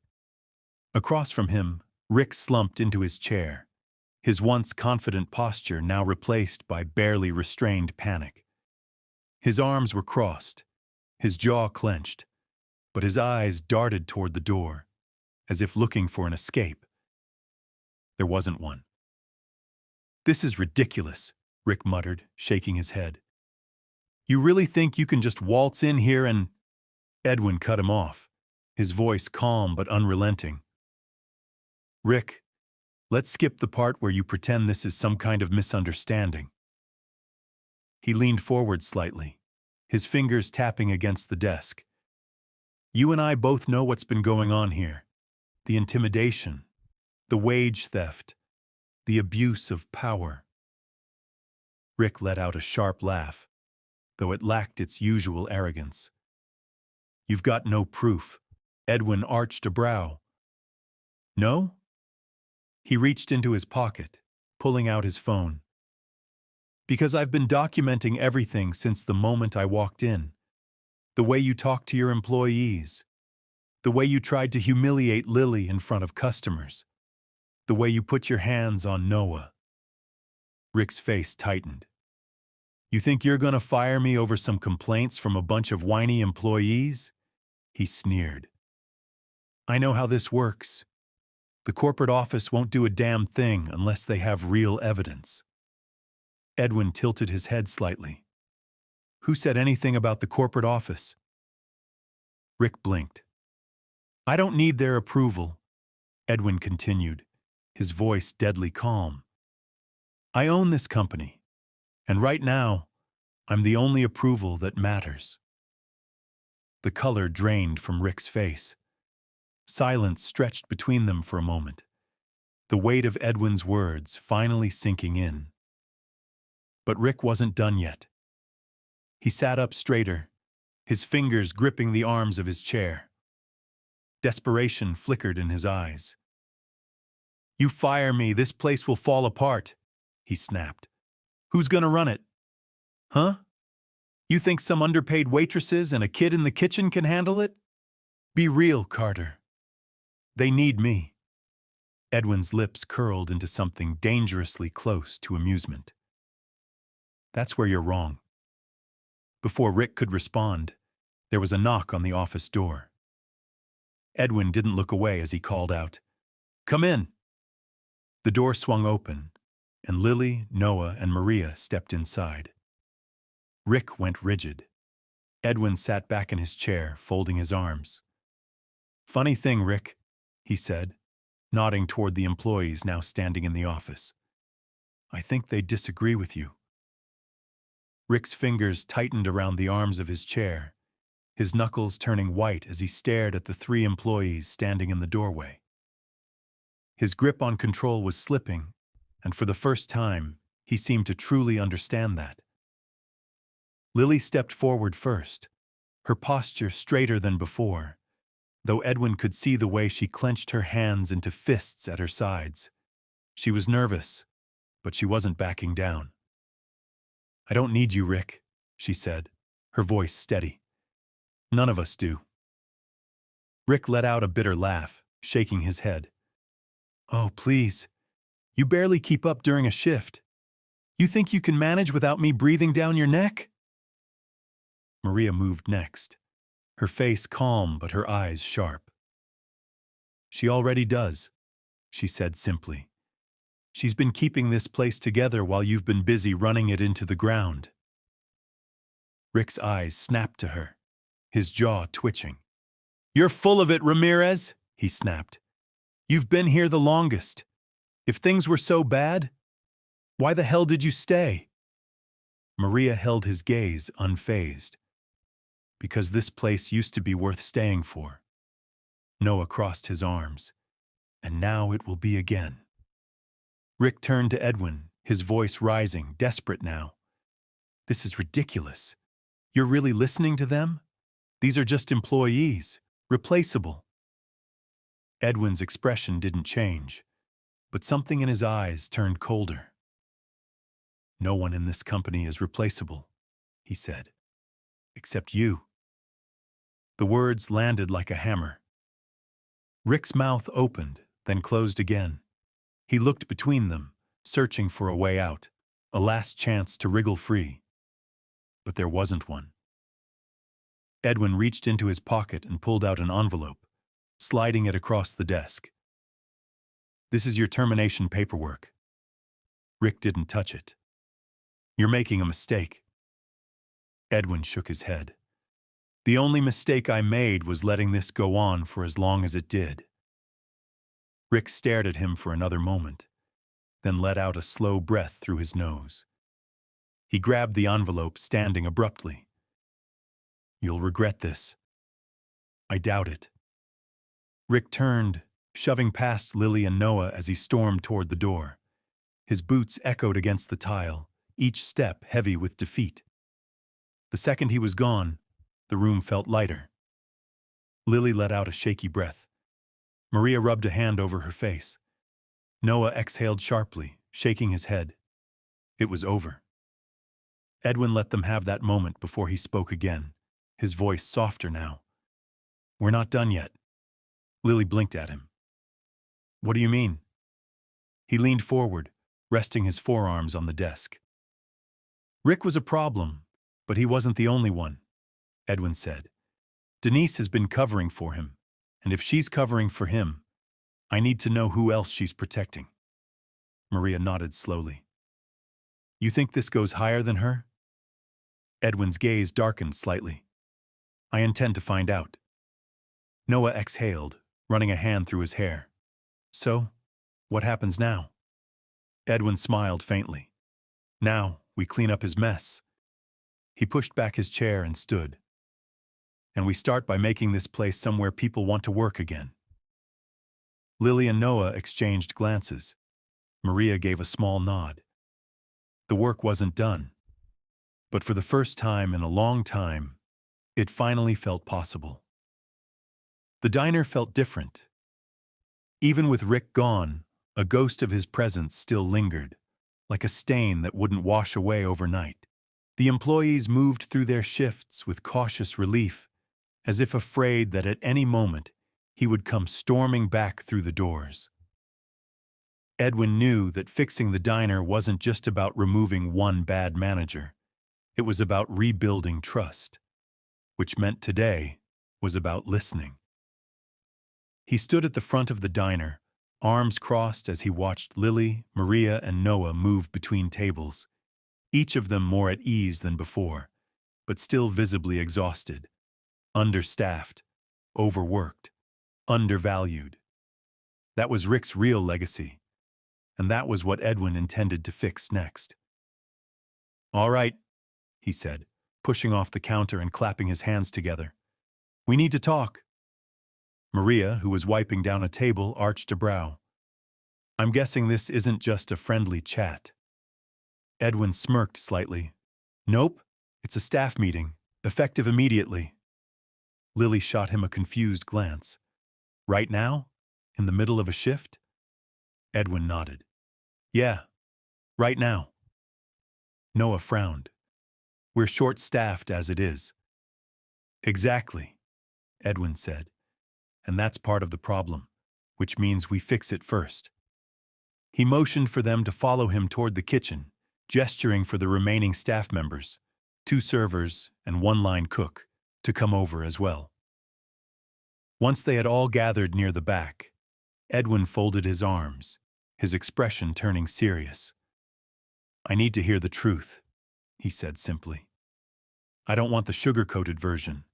Across from him, Rick slumped into his chair, his once confident posture now replaced by barely restrained panic. His arms were crossed, his jaw clenched, but his eyes darted toward the door, as if looking for an escape. There wasn't one. "This is ridiculous," Rick muttered, shaking his head. "You really think you can just waltz in here and—" Edwin cut him off, his voice calm but unrelenting. "Rick, let's skip the part where you pretend this is some kind of misunderstanding." He leaned forward slightly, his fingers tapping against the desk. "You and I both know what's been going on here. The intimidation, the wage theft, the abuse of power." Rick let out a sharp laugh, though it lacked its usual arrogance. "You've got no proof." Edwin arched a brow. "No?" He reached into his pocket, pulling out his phone. "Because I've been documenting everything since the moment I walked in. The way you talked to your employees. The way you tried to humiliate Lily in front of customers. The way you put your hands on Noah." Rick's face tightened. "You think you're going to fire me over some complaints from a bunch of whiny employees?" He sneered. "I know how this works. The corporate office won't do a damn thing unless they have real evidence." Edwin tilted his head slightly. "Who said anything about the corporate office?" Rick blinked. "I don't need their approval," Edwin continued, his voice deadly calm. "I own this company, and right now, I'm the only approval that matters." The color drained from Rick's face. Silence stretched between them for a moment, the weight of Edwin's words finally sinking in. But Rick wasn't done yet. He sat up straighter, his fingers gripping the arms of his chair. Desperation flickered in his eyes. "You fire me, this place will fall apart," he snapped. "Who's gonna run it? Huh? You think some underpaid waitresses and a kid in the kitchen can handle it? Be real, Carter. They need me." Edwin's lips curled into something dangerously close to amusement. "That's where you're wrong." Before Rick could respond, there was a knock on the office door. Edwin didn't look away as he called out, "Come in." The door swung open, and Lily, Noah, and Maria stepped inside. Rick went rigid. Edwin sat back in his chair, folding his arms. "Funny thing, Rick," he said, nodding toward the employees now standing in the office. "I think they disagree with you." Rick's fingers tightened around the arms of his chair, his knuckles turning white as he stared at the 3 employees standing in the doorway. His grip on control was slipping, and for the first time, he seemed to truly understand that. Lily stepped forward first, her posture straighter than before, though Edwin could see the way she clenched her hands into fists at her sides. She was nervous, but she wasn't backing down. "I don't need you, Rick," she said, her voice steady. "None of us do." Rick let out a bitter laugh, shaking his head. "Oh, please. You barely keep up during a shift. You think you can manage without me breathing down your neck?" Maria moved next, her face calm but her eyes sharp. "She already does," she said simply. "She's been keeping this place together while you've been busy running it into the ground." Rick's eyes snapped to her, his jaw twitching. "You're full of it, Ramirez," he snapped. "You've been here the longest. If things were so bad, why the hell did you stay?" Maria held his gaze unfazed. "Because this place used to be worth staying for." Noah crossed his arms. "And now it will be again." Rick turned to Edwin, his voice rising, desperate now. "This is ridiculous. You're really listening to them? These are just employees, replaceable." Edwin's expression didn't change, but something in his eyes turned colder. "No one in this company is replaceable," he said. "Except you." The words landed like a hammer. Rick's mouth opened, then closed again. He looked between them, searching for a way out, a last chance to wriggle free. But there wasn't one. Edwin reached into his pocket and pulled out an envelope, sliding it across the desk. "This is your termination paperwork." Rick didn't touch it. "You're making a mistake." Edwin shook his head. "The only mistake I made was letting this go on for as long as it did." Rick stared at him for another moment, then let out a slow breath through his nose. He grabbed the envelope, standing abruptly. "You'll regret this." "I doubt it." Rick turned, shoving past Lily and Noah as he stormed toward the door. His boots echoed against the tile, each step heavy with defeat. The second he was gone, the room felt lighter. Lily let out a shaky breath. Maria rubbed a hand over her face. Noah exhaled sharply, shaking his head. It was over. Edwin let them have that moment before he spoke again, his voice softer now. "We're not done yet." Lily blinked at him. "What do you mean?" He leaned forward, resting his forearms on the desk. "Rick was a problem, but he wasn't the only one," Edwin said. "Denise has been covering for him, and if she's covering for him, I need to know who else she's protecting." Maria nodded slowly. "You think this goes higher than her?" Edwin's gaze darkened slightly. "I intend to find out." Noah exhaled, running a hand through his hair. "So, what happens now?" Edwin smiled faintly. "Now, we clean up his mess." He pushed back his chair and stood. "And we start by making this place somewhere people want to work again." Lily and Noah exchanged glances. Maria gave a small nod. The work wasn't done. But for the first time in a long time, it finally felt possible. The diner felt different. Even with Rick gone, a ghost of his presence still lingered, like a stain that wouldn't wash away overnight. The employees moved through their shifts with cautious relief, as if afraid that at any moment he would come storming back through the doors. Edwin knew that fixing the diner wasn't just about removing one bad manager. It was about rebuilding trust, which meant today was about listening. He stood at the front of the diner, arms crossed as he watched Lily, Maria, and Noah move between tables, each of them more at ease than before, but still visibly exhausted, understaffed, overworked, undervalued. That was Rick's real legacy, and that was what Edwin intended to fix next. "All right," he said, pushing off the counter and clapping his hands together. We need to talk. Maria, who was wiping down a table, arched a brow. I'm guessing this isn't just a friendly chat. Edwin smirked slightly. Nope, it's a staff meeting, effective immediately. Lily shot him a confused glance. Right now? In the middle of a shift? Edwin nodded. Yeah, right now. Noah frowned. We're short-staffed as it is. Exactly, Edwin said. And that's part of the problem, which means we fix it first. He motioned for them to follow him toward the kitchen, gesturing for the remaining staff members, 2 servers and 1 line cook, to come over as well. Once they had all gathered near the back, Edwin folded his arms, his expression turning serious. I need to hear the truth, he said simply. I don't want the sugar-coated version.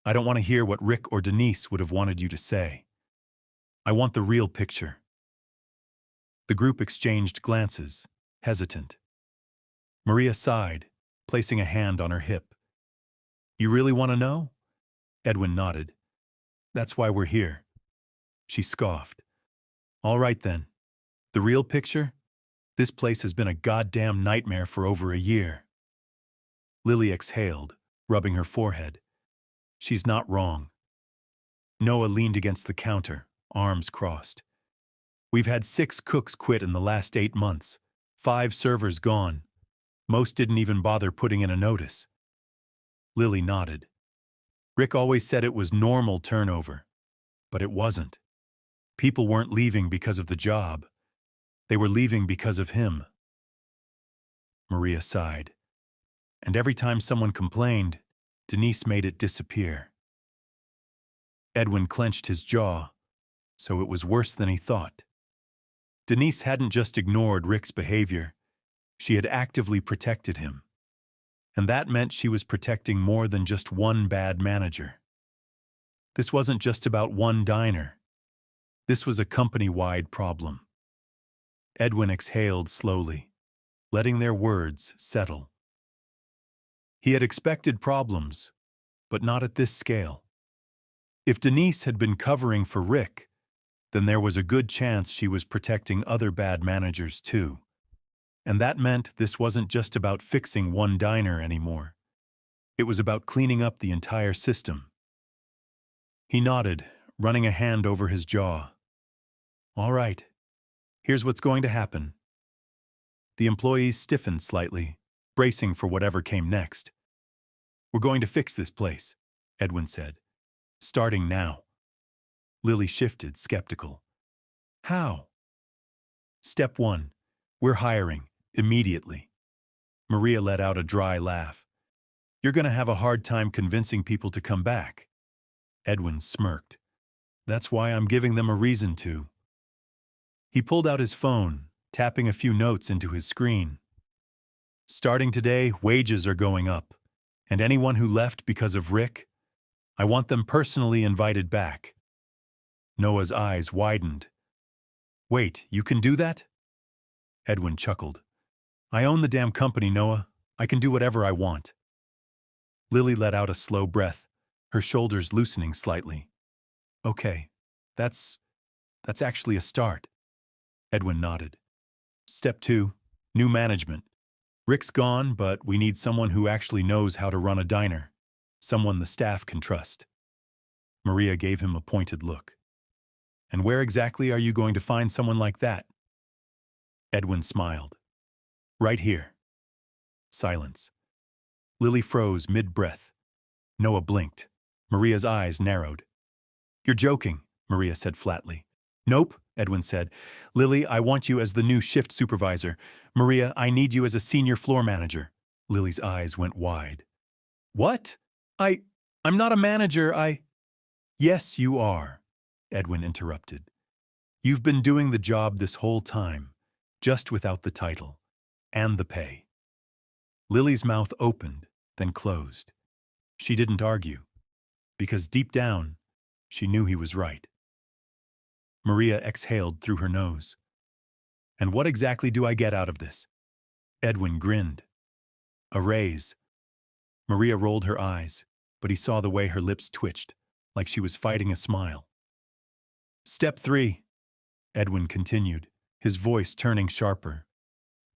I don't want to hear what Rick or Denise would have wanted you to say. I want the real picture. The group exchanged glances, hesitant. Maria sighed, placing a hand on her hip. You really want to know? Edwin nodded. That's why we're here. She scoffed. All right then. The real picture? This place has been a goddamn nightmare for over a year. Lily exhaled, rubbing her forehead. She's not wrong. Noah leaned against the counter, arms crossed. We've had 6 cooks quit in the last 8 months, 5 servers gone. Most didn't even bother putting in a notice. Lily nodded. Rick always said it was normal turnover, but it wasn't. People weren't leaving because of the job. They were leaving because of him. Maria sighed. And every time someone complained, Denise made it disappear. Edwin clenched his jaw, so it was worse than he thought. Denise hadn't just ignored Rick's behavior, she had actively protected him. And that meant she was protecting more than just one bad manager. This wasn't just about one diner. This was a company-wide problem. Edwin exhaled slowly, letting their words settle. He had expected problems, but not at this scale. If Denise had been covering for Rick, then there was a good chance she was protecting other bad managers too. And that meant this wasn't just about fixing one diner anymore. It was about cleaning up the entire system. He nodded, running a hand over his jaw. All right, here's what's going to happen. The employees stiffened slightly, bracing for whatever came next. We're going to fix this place, Edwin said. Starting now. Lily shifted, skeptical. How? Step 1. We're hiring, immediately. Maria let out a dry laugh. You're going to have a hard time convincing people to come back. Edwin smirked. That's why I'm giving them a reason to. He pulled out his phone, tapping a few notes into his screen. Starting today, wages are going up. And anyone who left because of Rick, I want them personally invited back. Noah's eyes widened. Wait, you can do that? Edwin chuckled. I own the damn company, Noah. I can do whatever I want. Lily let out a slow breath, her shoulders loosening slightly. Okay, that's actually a start. Edwin nodded. Step 2, new management. Rick's gone, but we need someone who actually knows how to run a diner. Someone the staff can trust. Maria gave him a pointed look. And where exactly are you going to find someone like that? Edwin smiled. Right here. Silence. Lily froze mid-breath. Noah blinked. Maria's eyes narrowed. You're joking, Maria said flatly. Nope, Edwin said. Lily, I want you as the new shift supervisor. Maria, I need you as a senior floor manager. Lily's eyes went wide. What? I'm not a manager, Yes, you are, Edwin interrupted. You've been doing the job this whole time, just without the title, and the pay. Lily's mouth opened, then closed. She didn't argue, because deep down, she knew he was right. Maria exhaled through her nose. And what exactly do I get out of this? Edwin grinned. A raise. Maria rolled her eyes, but he saw the way her lips twitched. like she was fighting a smile. Step 3, Edwin continued, his voice turning sharper.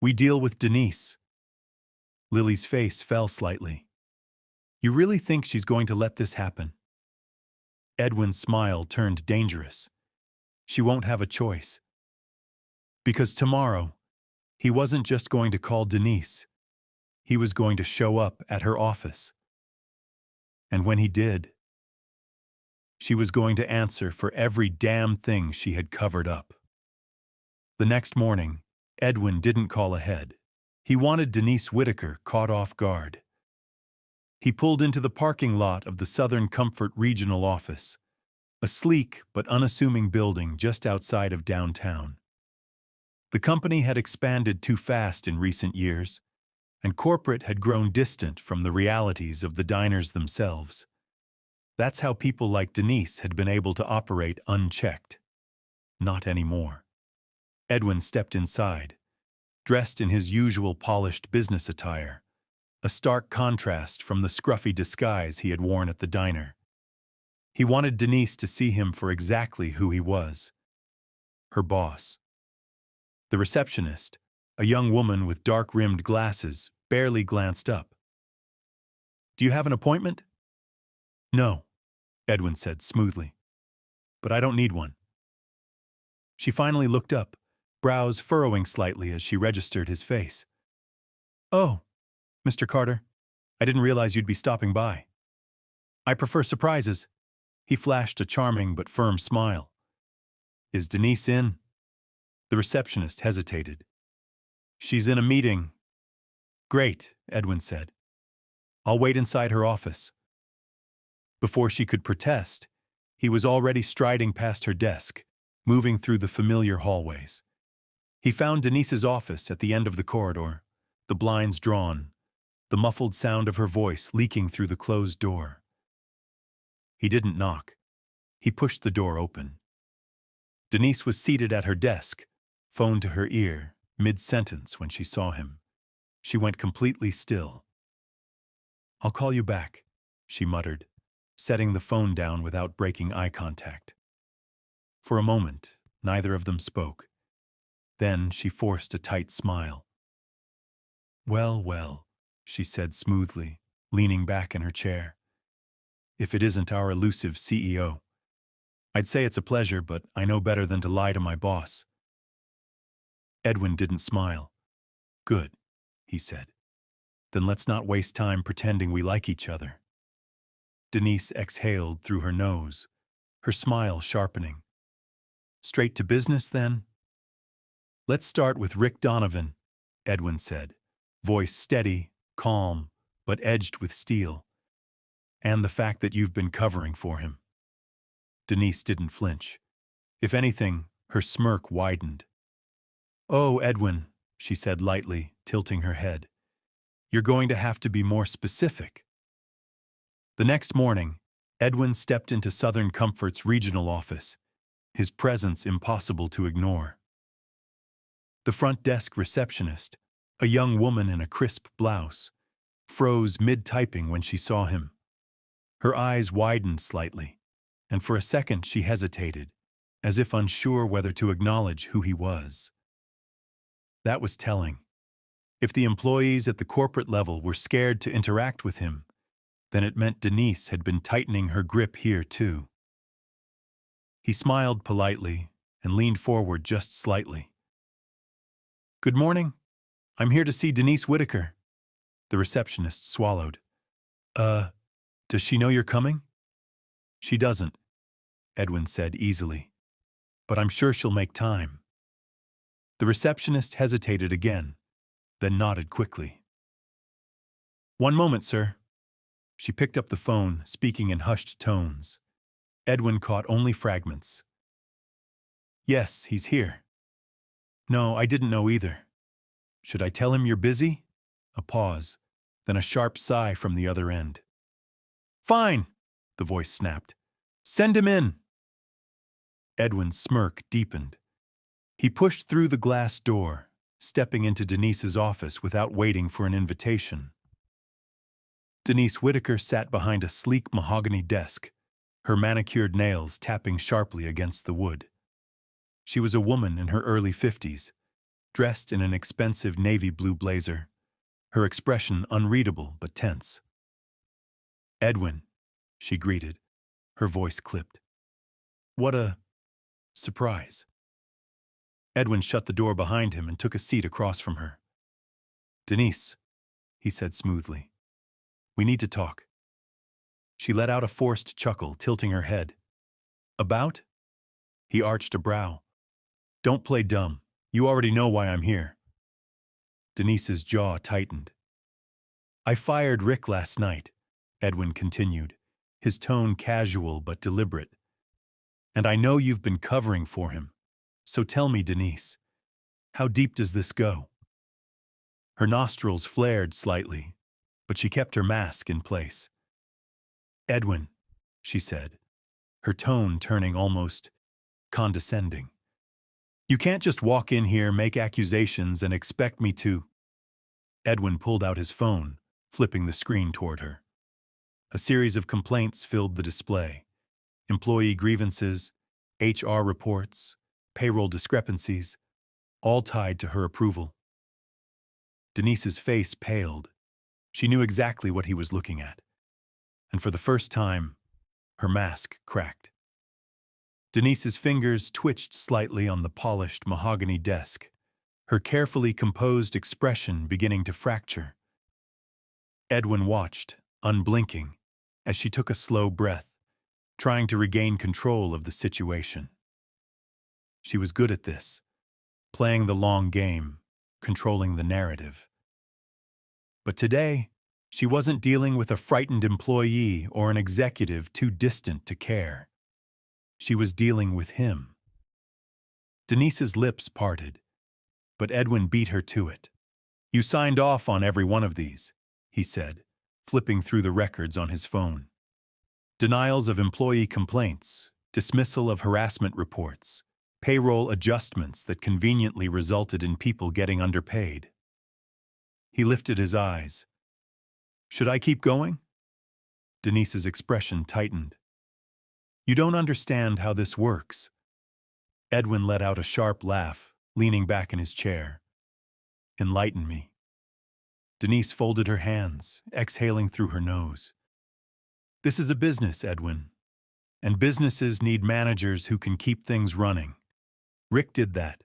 We deal with Denise. Lily's face fell slightly. You really think she's going to let this happen? Edwin's smile turned dangerous. She won't have a choice. Because tomorrow, he wasn't just going to call Denise. He was going to show up at her office. And when he did, she was going to answer for every damn thing she had covered up. The next morning, Edwin didn't call ahead. He wanted Denise Whitaker caught off guard. He pulled into the parking lot of the Southern Comfort Regional Office, a sleek but unassuming building just outside of downtown. The company had expanded too fast in recent years, and corporate had grown distant from the realities of the diners themselves. That's how people like Denise had been able to operate unchecked. Not anymore. Edwin stepped inside, dressed in his usual polished business attire, a stark contrast from the scruffy disguise he had worn at the diner. He wanted Denise to see him for exactly who he was, her boss. The receptionist, a young woman with dark-rimmed glasses, barely glanced up. Do you have an appointment? No, Edwin said smoothly. But I don't need one. She finally looked up, brows furrowing slightly as she registered his face. Oh, Mr. Carter, I didn't realize you'd be stopping by. I prefer surprises. He flashed a charming but firm smile. Is Denise in? The receptionist hesitated. She's in a meeting. Great, Edwin said. I'll wait inside her office. Before she could protest, he was already striding past her desk, moving through the familiar hallways. He found Denise's office at the end of the corridor, the blinds drawn, the muffled sound of her voice leaking through the closed door. He didn't knock. He pushed the door open. Denise was seated at her desk, phone to her ear, mid-sentence when she saw him. She went completely still. I'll call you back, she muttered, setting the phone down without breaking eye contact. For a moment, neither of them spoke. Then she forced a tight smile. Well, well, she said smoothly, leaning back in her chair. If it isn't our elusive CEO. I'd say it's a pleasure, but I know better than to lie to my boss. Edwin didn't smile. Good, he said. Then let's not waste time pretending we like each other. Denise exhaled through her nose, her smile sharpening. Straight to business, then? Let's start with Rick Donovan, Edwin said, voice steady, calm, but edged with steel. And the fact that you've been covering for him. Denise didn't flinch. If anything, her smirk widened. Oh, Edwin, she said lightly, tilting her head. You're going to have to be more specific. The next morning, Edwin stepped into Southern Comfort's regional office, his presence impossible to ignore. The front desk receptionist, a young woman in a crisp blouse, froze mid-typing when she saw him. Her eyes widened slightly, and for a second she hesitated, as if unsure whether to acknowledge who he was. That was telling. If the employees at the corporate level were scared to interact with him, then it meant Denise had been tightening her grip here too. He smiled politely and leaned forward just slightly. Good morning. I'm here to see Denise Whitaker. The receptionist swallowed. Does she know you're coming? She doesn't, Edwin said easily. But I'm sure she'll make time. The receptionist hesitated again, then nodded quickly. One moment, sir. She picked up the phone, speaking in hushed tones. Edwin caught only fragments. Yes, he's here. No, I didn't know either. Should I tell him you're busy? A pause, then a sharp sigh from the other end. Fine, the voice snapped. Send him in. Edwin's smirk deepened. He pushed through the glass door, stepping into Denise's office without waiting for an invitation. Denise Whitaker sat behind a sleek mahogany desk, her manicured nails tapping sharply against the wood. She was a woman in her early 50s, dressed in an expensive navy blue blazer, her expression unreadable but tense. "Edwin," she greeted, her voice clipped. "What a surprise." Edwin shut the door behind him and took a seat across from her. "Denise," he said smoothly, "we need to talk." She let out a forced chuckle, tilting her head. "About?" He arched a brow. "Don't play dumb. You already know why I'm here." Denise's jaw tightened. "I fired Rick last night," Edwin continued, his tone casual but deliberate. "And I know you've been covering for him. So tell me, Denise, how deep does this go?" Her nostrils flared slightly, but she kept her mask in place. "Edwin," she said, her tone turning almost condescending. "You can't just walk in here, make accusations, and expect me to—" Edwin pulled out his phone, flipping the screen toward her. A series of complaints filled the display. Employee grievances, HR reports, payroll discrepancies, all tied to her approval. Denise's face paled. She knew exactly what he was looking at. And for the first time, her mask cracked. Denise's fingers twitched slightly on the polished mahogany desk, her carefully composed expression beginning to fracture. Edwin watched, unblinking, as she took a slow breath, trying to regain control of the situation. She was good at this, playing the long game, controlling the narrative. But today, she wasn't dealing with a frightened employee or an executive too distant to care. She was dealing with him. Denise's lips parted, but Edwin beat her to it. "You signed off on every one of these," he said, flipping through the records on his phone. "Denials of employee complaints, dismissal of harassment reports, payroll adjustments that conveniently resulted in people getting underpaid." He lifted his eyes. "Should I keep going?" Denise's expression tightened. "You don't understand how this works." Edwin let out a sharp laugh, leaning back in his chair. "Enlighten me." Denise folded her hands, exhaling through her nose. "This is a business, Edwin, and businesses need managers who can keep things running. Rick did that.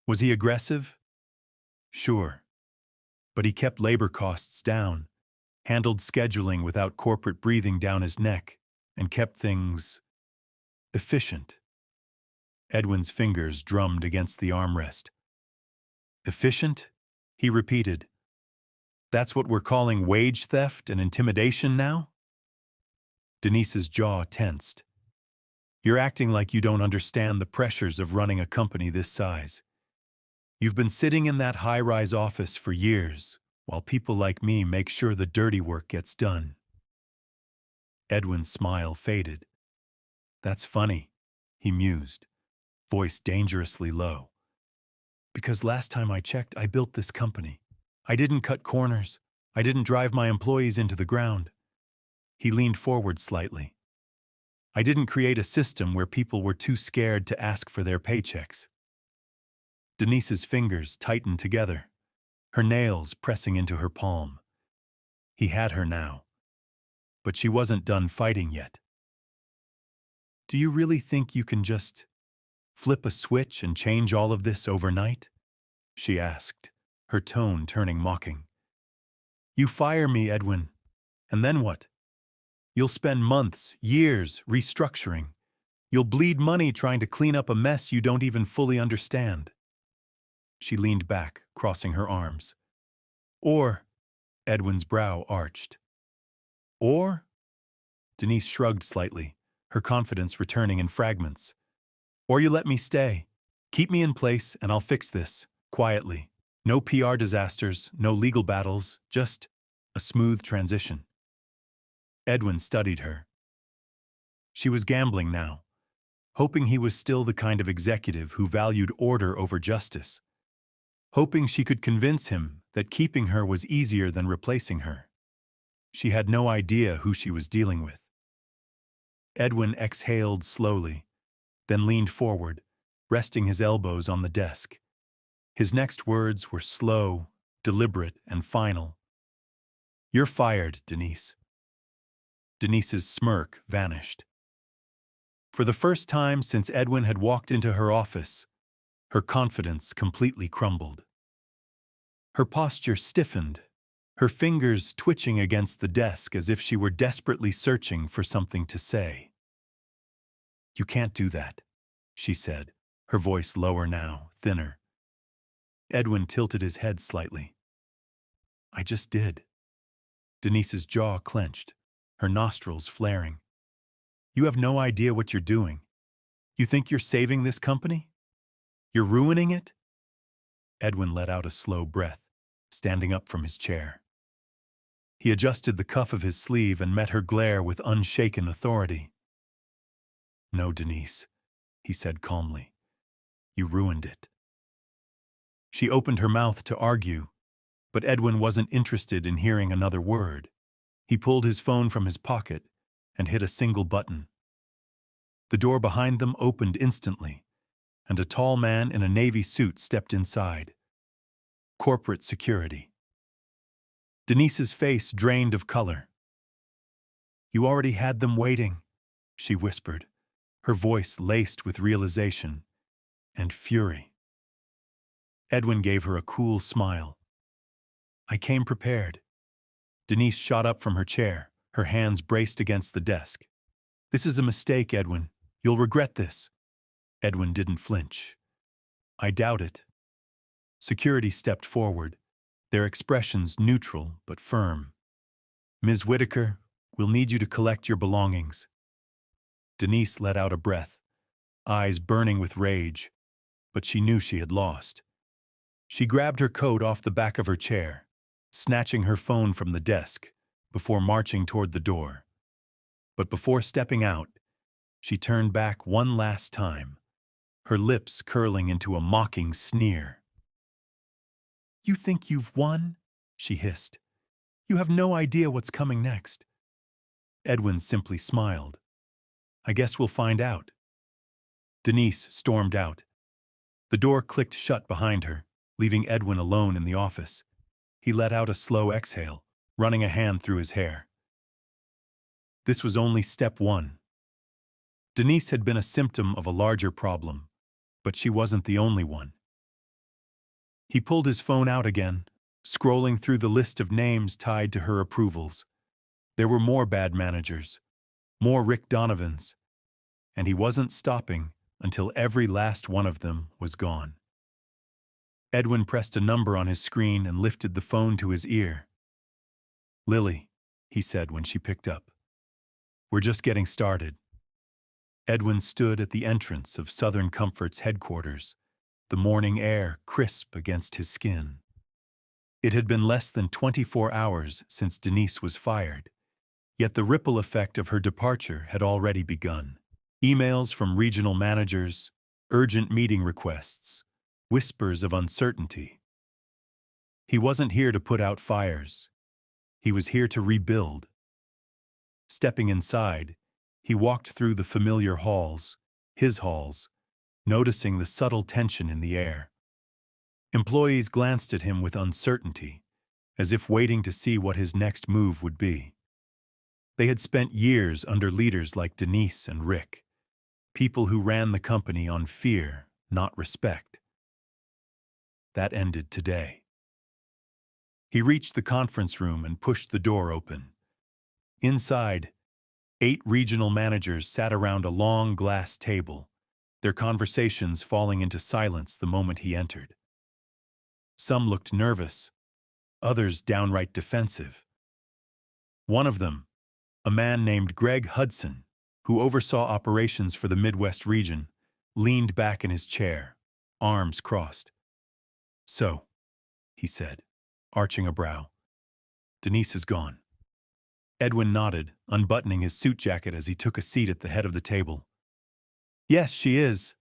Was he aggressive? Sure. But he kept labor costs down, handled scheduling without corporate breathing down his neck, and kept things efficient." Edwin's fingers drummed against the armrest. "Efficient?" he repeated. "That's what we're calling wage theft and intimidation now?" Denise's jaw tensed. "You're acting like you don't understand the pressures of running a company this size. You've been sitting in that high-rise office for years, while people like me make sure the dirty work gets done." Edwin's smile faded. "That's funny," he mused, voice dangerously low. "Because last time I checked, I built this company. I didn't cut corners. I didn't drive my employees into the ground." He leaned forward slightly. "I didn't create a system where people were too scared to ask for their paychecks." Denise's fingers tightened together, her nails pressing into her palm. He had her now. But she wasn't done fighting yet. "Do you really think you can just flip a switch and change all of this overnight?" she asked, her tone turning mocking. "You fire me, Edwin, and then what? You'll spend months, years, restructuring. You'll bleed money trying to clean up a mess you don't even fully understand." She leaned back, crossing her arms. "Or," Edwin's brow arched. "Or?" Denise shrugged slightly, her confidence returning in fragments. "Or you let me stay. Keep me in place and I'll fix this, quietly. No PR disasters, no legal battles, just a smooth transition." Edwin studied her. She was gambling now, hoping he was still the kind of executive who valued order over justice, hoping she could convince him that keeping her was easier than replacing her. She had no idea who she was dealing with. Edwin exhaled slowly, then leaned forward, resting his elbows on the desk. His next words were slow, deliberate, and final. "You're fired, Denise." Denise's smirk vanished. For the first time since Edwin had walked into her office, her confidence completely crumbled. Her posture stiffened, her fingers twitching against the desk as if she were desperately searching for something to say. "You can't do that," she said, her voice lower now, thinner. Edwin tilted his head slightly. "I just did." Denise's jaw clenched, her nostrils flaring. "You have no idea what you're doing. You think you're saving this company? You're ruining it?" Edwin let out a slow breath, standing up from his chair. He adjusted the cuff of his sleeve and met her glare with unshaken authority. "No, Denise," he said calmly. "You ruined it." She opened her mouth to argue, but Edwin wasn't interested in hearing another word. He pulled his phone from his pocket and hit a single button. The door behind them opened instantly, and a tall man in a navy suit stepped inside. Corporate security. Denise's face drained of color. "You already had them waiting," she whispered, her voice laced with realization and fury. Edwin gave her a cool smile. "I came prepared." Denise shot up from her chair, her hands braced against the desk. "This is a mistake, Edwin. You'll regret this." Edwin didn't flinch. "I doubt it." Security stepped forward, their expressions neutral but firm. "Ms. Whitaker, we'll need you to collect your belongings." Denise let out a breath, eyes burning with rage, but she knew she had lost. She grabbed her coat off the back of her chair, snatching her phone from the desk, before marching toward the door. But before stepping out, she turned back one last time, her lips curling into a mocking sneer. "You think you've won?" she hissed. "You have no idea what's coming next." Edwin simply smiled. "I guess we'll find out." Denise stormed out. The door clicked shut behind her, leaving Edwin alone in the office. He let out a slow exhale, running a hand through his hair. This was only step one. Denise had been a symptom of a larger problem, but she wasn't the only one. He pulled his phone out again, scrolling through the list of names tied to her approvals. There were more bad managers, more Rick Donovans, and he wasn't stopping until every last one of them was gone. Edwin pressed a number on his screen and lifted the phone to his ear. "Lily," he said when she picked up. "We're just getting started." Edwin stood at the entrance of Southern Comfort's headquarters, the morning air crisp against his skin. It had been less than 24 hours since Denise was fired, yet the ripple effect of her departure had already begun. Emails from regional managers, urgent meeting requests, whispers of uncertainty. He wasn't here to put out fires. He was here to rebuild. Stepping inside, he walked through the familiar halls, his halls, noticing the subtle tension in the air. Employees glanced at him with uncertainty, as if waiting to see what his next move would be. They had spent years under leaders like Denise and Rick, people who ran the company on fear, not respect. That ended today. He reached the conference room and pushed the door open. Inside, 8 regional managers sat around a long glass table, their conversations falling into silence the moment he entered. Some looked nervous, others downright defensive. One of them, a man named Greg Hudson, who oversaw operations for the Midwest region, leaned back in his chair, arms crossed. "So," he said, arching a brow, "Denise is gone." Edwin nodded, unbuttoning his suit jacket as he took a seat at the head of the table. "Yes, she is."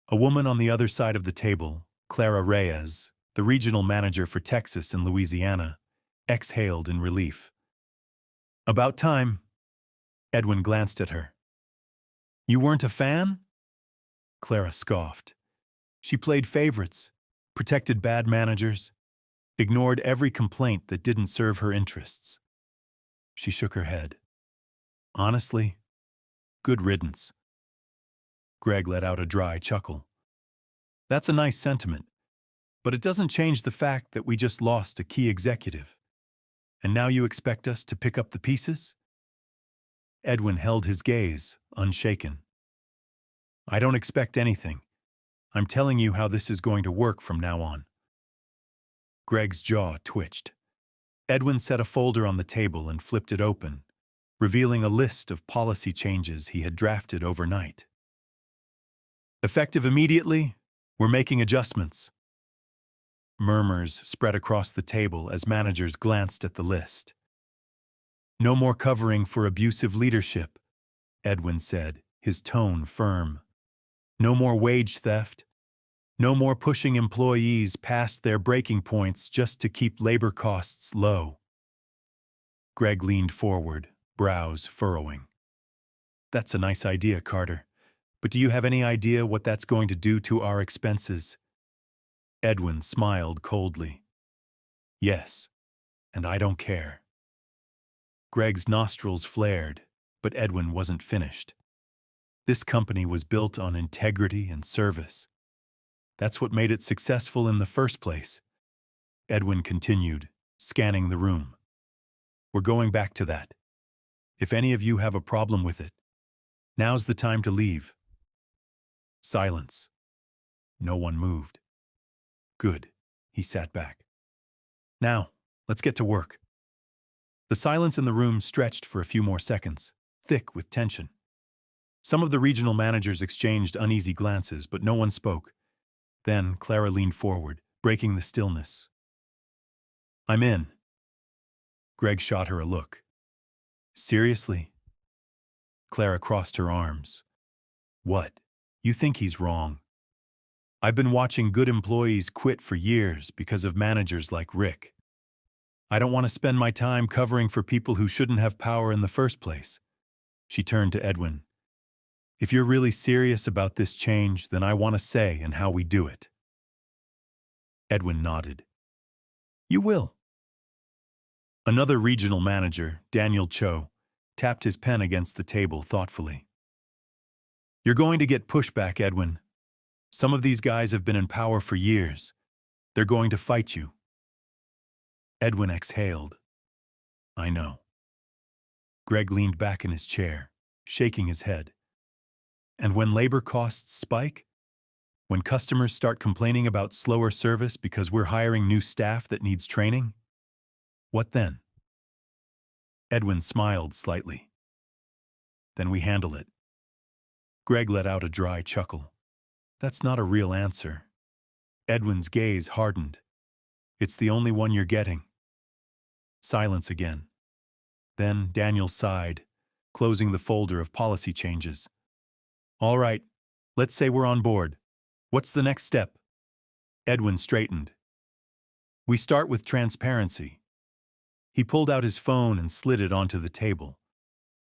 A woman on the other side of the table, Clara Reyes, the regional manager for Texas and Louisiana, exhaled in relief. "About time." Edwin glanced at her. You weren't a fan? Clara scoffed. She played favorites, protected bad managers, ignored every complaint that didn't serve her interests. She shook her head. Honestly, good riddance. Greg let out a dry chuckle. That's a nice sentiment, but it doesn't change the fact that we just lost a key executive. And now you expect us to pick up the pieces? Edwin held his gaze, unshaken. I don't expect anything. I'm telling you how this is going to work from now on. Greg's jaw twitched. Edwin set a folder on the table and flipped it open, revealing a list of policy changes he had drafted overnight. Effective immediately, we're making adjustments. Murmurs spread across the table as managers glanced at the list. No more covering for abusive leadership, Edwin said, his tone firm. No more wage theft. No more pushing employees past their breaking points just to keep labor costs low. Greg leaned forward, brows furrowing. That's a nice idea, Carter. But do you have any idea what that's going to do to our expenses? Edwin smiled coldly. Yes, and I don't care. Greg's nostrils flared, but Edwin wasn't finished. This company was built on integrity and service. That's what made it successful in the first place. Edwin continued, scanning the room. We're going back to that. If any of you have a problem with it, now's the time to leave. Silence. No one moved. Good. He sat back. Now, let's get to work. The silence in the room stretched for a few more seconds, thick with tension. Some of the regional managers exchanged uneasy glances, but no one spoke. Then Clara leaned forward, breaking the stillness. I'm in. Greg shot her a look. Seriously? Clara crossed her arms. What? You think he's wrong? I've been watching good employees quit for years because of managers like Rick. I don't want to spend my time covering for people who shouldn't have power in the first place. She turned to Edwin. If you're really serious about this change, then I want a say in how we do it. Edwin nodded. You will. Another regional manager, Daniel Cho, tapped his pen against the table thoughtfully. You're going to get pushback, Edwin. Some of these guys have been in power for years. They're going to fight you. Edwin exhaled. I know. Greg leaned back in his chair, shaking his head. And when labor costs spike? When customers start complaining about slower service because we're hiring new staff that needs training? What then? Edwin smiled slightly. Then we handle it. Greg let out a dry chuckle. That's not a real answer. Edwin's gaze hardened. It's the only one you're getting. Silence again. Then Daniel sighed, closing the folder of policy changes. All right, let's say we're on board. What's the next step? Edwin straightened. We start with transparency. He pulled out his phone and slid it onto the table.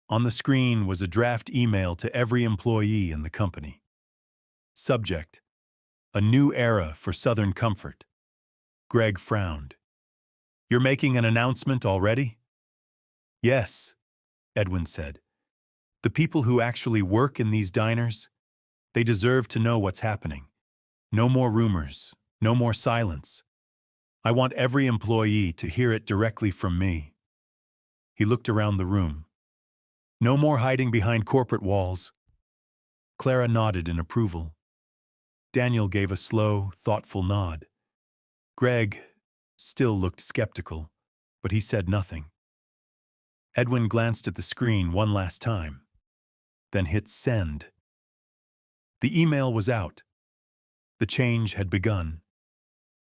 On the screen was a draft email to every employee in the company. Subject: A new era for Southern Comfort. Greg frowned. You're making an announcement already? Yes, Edwin said. The people who actually work in these diners, they deserve to know what's happening. No more rumors, no more silence. I want every employee to hear it directly from me. He looked around the room. No more hiding behind corporate walls. Clara nodded in approval. Daniel gave a slow, thoughtful nod. Greg still looked skeptical, but he said nothing. Edwin glanced at the screen one last time, then hit send. The email was out. The change had begun,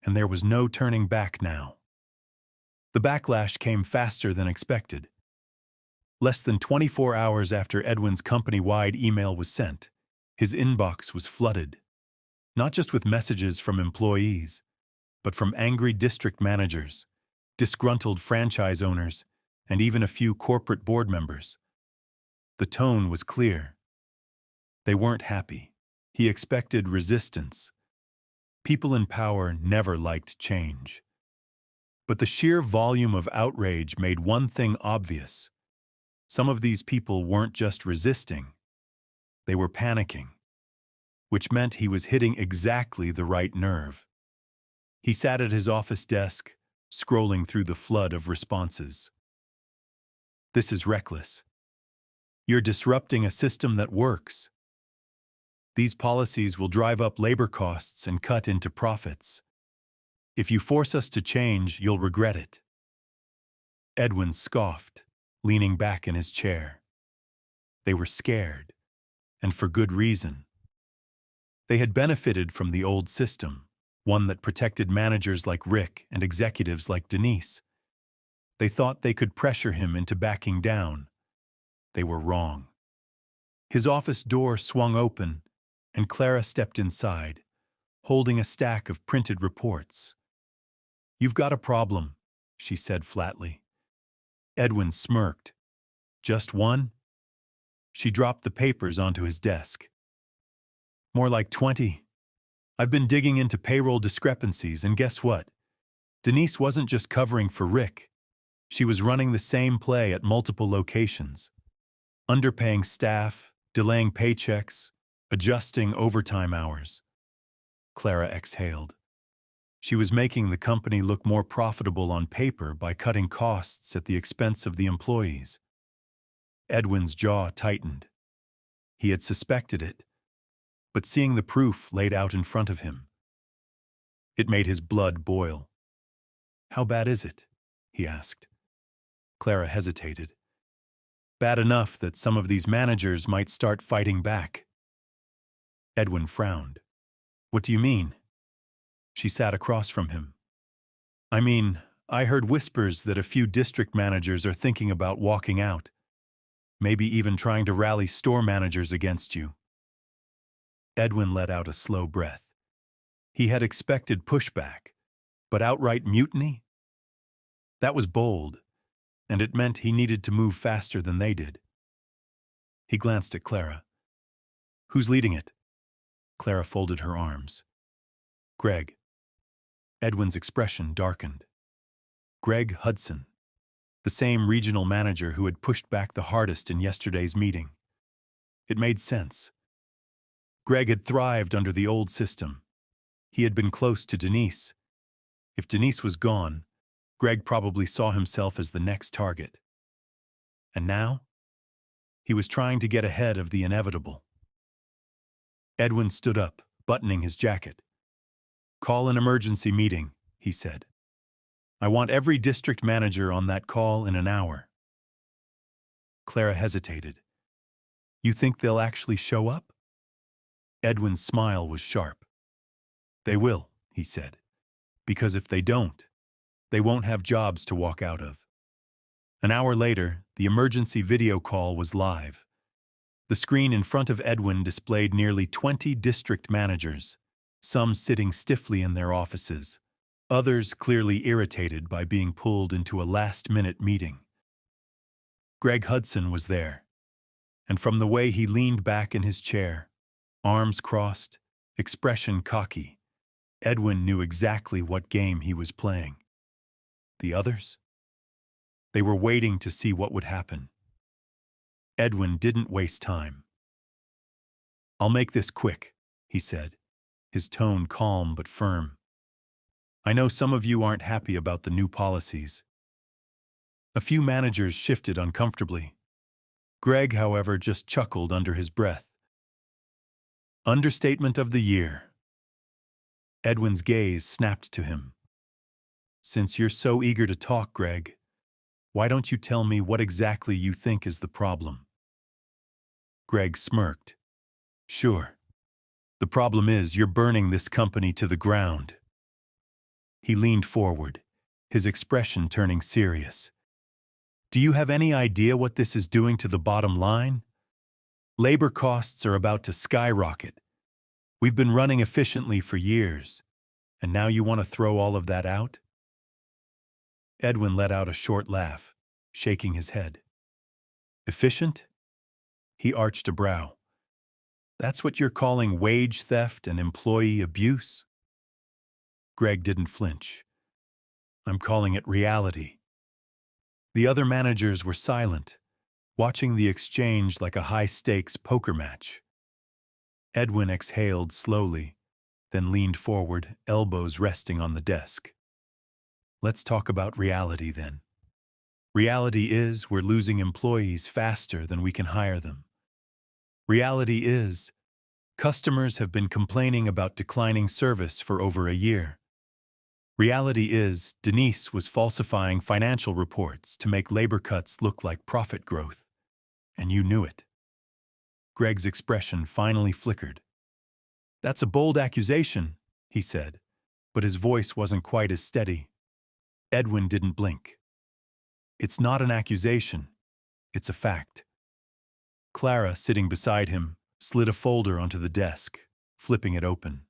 and there was no turning back now. The backlash came faster than expected. Less than 24 hours after Edwin's company-wide email was sent, his inbox was flooded, not just with messages from employees, but from angry district managers, disgruntled franchise owners, and even a few corporate board members. The tone was clear. They weren't happy. He expected resistance. People in power never liked change. But the sheer volume of outrage made one thing obvious. Some of these people weren't just resisting. They were panicking, which meant he was hitting exactly the right nerve. He sat at his office desk, scrolling through the flood of responses. This is reckless. You're disrupting a system that works. These policies will drive up labor costs and cut into profits. If you force us to change, you'll regret it. Edwin scoffed, leaning back in his chair. They were scared, and for good reason. They had benefited from the old system, one that protected managers like Rick and executives like Denise. They thought they could pressure him into backing down. They were wrong. His office door swung open, and Clara stepped inside, holding a stack of printed reports. "You've got a problem," she said flatly. Edwin smirked. "Just one?" She dropped the papers onto his desk. "More like 20. I've been digging into payroll discrepancies, and guess what? Denise wasn't just covering for Rick. She was running the same play at multiple locations. Underpaying staff, delaying paychecks, adjusting overtime hours." Clara exhaled. She was making the company look more profitable on paper by cutting costs at the expense of the employees. Edwin's jaw tightened. He had suspected it, but seeing the proof laid out in front of him, it made his blood boil. "How bad is it?" he asked. Clara hesitated. "Bad enough that some of these managers might start fighting back." Edwin frowned. "What do you mean?" She sat across from him. "I mean, I heard whispers that a few district managers are thinking about walking out, maybe even trying to rally store managers against you." Edwin let out a slow breath. He had expected pushback, but outright mutiny? That was bold, and it meant he needed to move faster than they did. He glanced at Clara. "Who's leading it?" Clara folded her arms. "Greg." Edwin's expression darkened. Greg Hudson, the same regional manager who had pushed back the hardest in yesterday's meeting. It made sense. Greg had thrived under the old system. He had been close to Denise. If Denise was gone, Greg probably saw himself as the next target. And now, he was trying to get ahead of the inevitable. Edwin stood up, buttoning his jacket. "Call an emergency meeting," he said. "I want every district manager on that call in an hour." Clara hesitated. "You think they'll actually show up?" Edwin's smile was sharp. "They will," he said, "because if they don't, they won't have jobs to walk out of." An hour later, the emergency video call was live. The screen in front of Edwin displayed nearly 20 district managers, some sitting stiffly in their offices, others clearly irritated by being pulled into a last-minute meeting. Greg Hudson was there, and from the way he leaned back in his chair, arms crossed, expression cocky, Edwin knew exactly what game he was playing. The others? They were waiting to see what would happen. Edwin didn't waste time. "I'll make this quick," he said, his tone calm but firm. "I know some of you aren't happy about the new policies." A few managers shifted uncomfortably. Greg, however, just chuckled under his breath. Understatement of the year. Edwin's gaze snapped to him. "Since you're so eager to talk, Greg, why don't you tell me what exactly you think is the problem?" Greg smirked. "Sure. The problem is you're burning this company to the ground." He leaned forward, his expression turning serious. "Do you have any idea what this is doing to the bottom line? Labor costs are about to skyrocket. We've been running efficiently for years, and now you want to throw all of that out?" Edwin let out a short laugh, shaking his head. "Efficient? He arched a brow. That's what you're calling wage theft and employee abuse? Greg didn't flinch. I'm calling it reality. The other managers were silent, watching the exchange like a high-stakes poker match. Edwin exhaled slowly, then leaned forward, elbows resting on the desk. Let's talk about reality then. Reality is we're losing employees faster than we can hire them. Reality is customers have been complaining about declining service for over a year. Reality is Denise was falsifying financial reports to make labor cuts look like profit growth. And you knew it. Greg's expression finally flickered. That's a bold accusation, he said, but his voice wasn't quite as steady. Edwin didn't blink. It's not an accusation. It's a fact. Clara, sitting beside him, slid a folder onto the desk, flipping it open.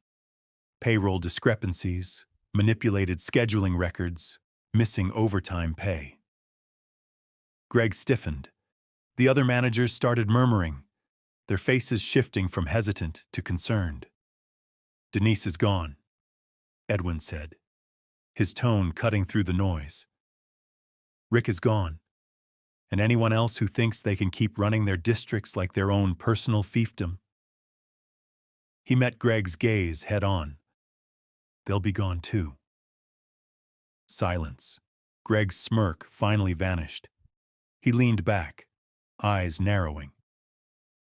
Payroll discrepancies, manipulated scheduling records, missing overtime pay. Greg stiffened. The other managers started murmuring, their faces shifting from hesitant to concerned. Denise is gone, Edwin said, his tone cutting through the noise. Rick is gone, and anyone else who thinks they can keep running their districts like their own personal fiefdom. He met Greg's gaze head-on. They'll be gone too. Silence. Greg's smirk finally vanished. He leaned back, eyes narrowing.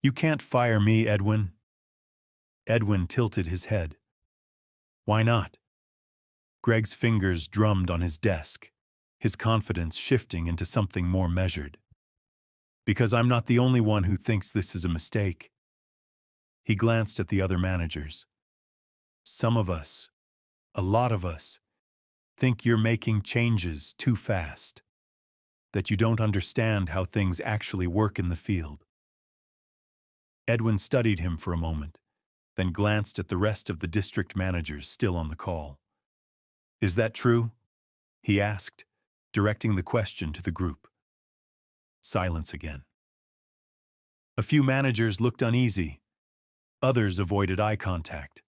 You can't fire me, Edwin. Edwin tilted his head. Why not? Greg's fingers drummed on his desk, his confidence shifting into something more measured. Because I'm not the only one who thinks this is a mistake. He glanced at the other managers. Some of us, a lot of us, think you're making changes too fast, that you don't understand how things actually work in the field. Edwin studied him for a moment, then glanced at the rest of the district managers still on the call. Is that true? He asked, directing the question to the group. Silence again. A few managers looked uneasy. Others avoided eye contact.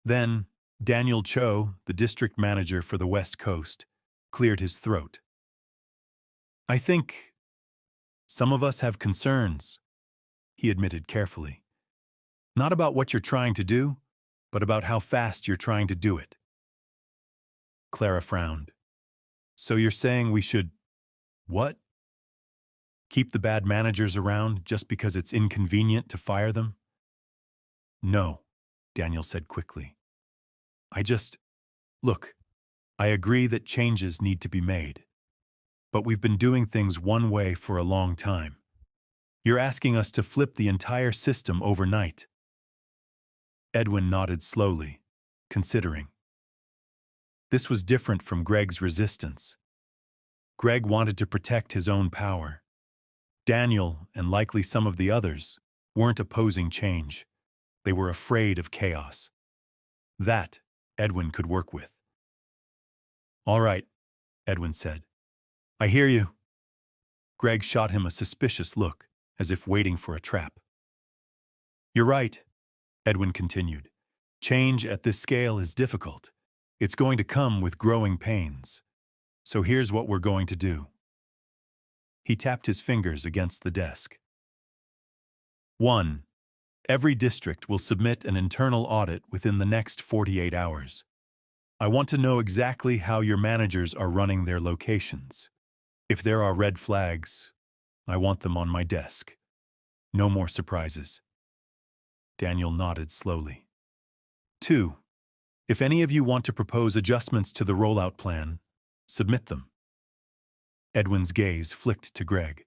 Then, Daniel Cho, the district manager for the West Coast, cleared his throat. I think some of us have concerns, he admitted carefully. Not about what you're trying to do, but about how fast you're trying to do it. Clara frowned. So you're saying we should, what? Keep the bad managers around just because it's inconvenient to fire them? No, Daniel said quickly. Look, I agree that changes need to be made. But we've been doing things one way for a long time. You're asking us to flip the entire system overnight. Edwin nodded slowly, considering. This was different from Greg's resistance. Greg wanted to protect his own power. Daniel, and likely some of the others, weren't opposing change. They were afraid of chaos. That Edwin could work with. All right, Edwin said. I hear you. Greg shot him a suspicious look, as if waiting for a trap. You're right, Edwin continued. Change at this scale is difficult. It's going to come with growing pains. So here's what we're going to do. He tapped his fingers against the desk. 1. Every district will submit an internal audit within the next 48 hours. I want to know exactly how your managers are running their locations. If there are red flags, I want them on my desk. No more surprises. Daniel nodded slowly. 2. If any of you want to propose adjustments to the rollout plan, submit them. Edwin's gaze flicked to Greg.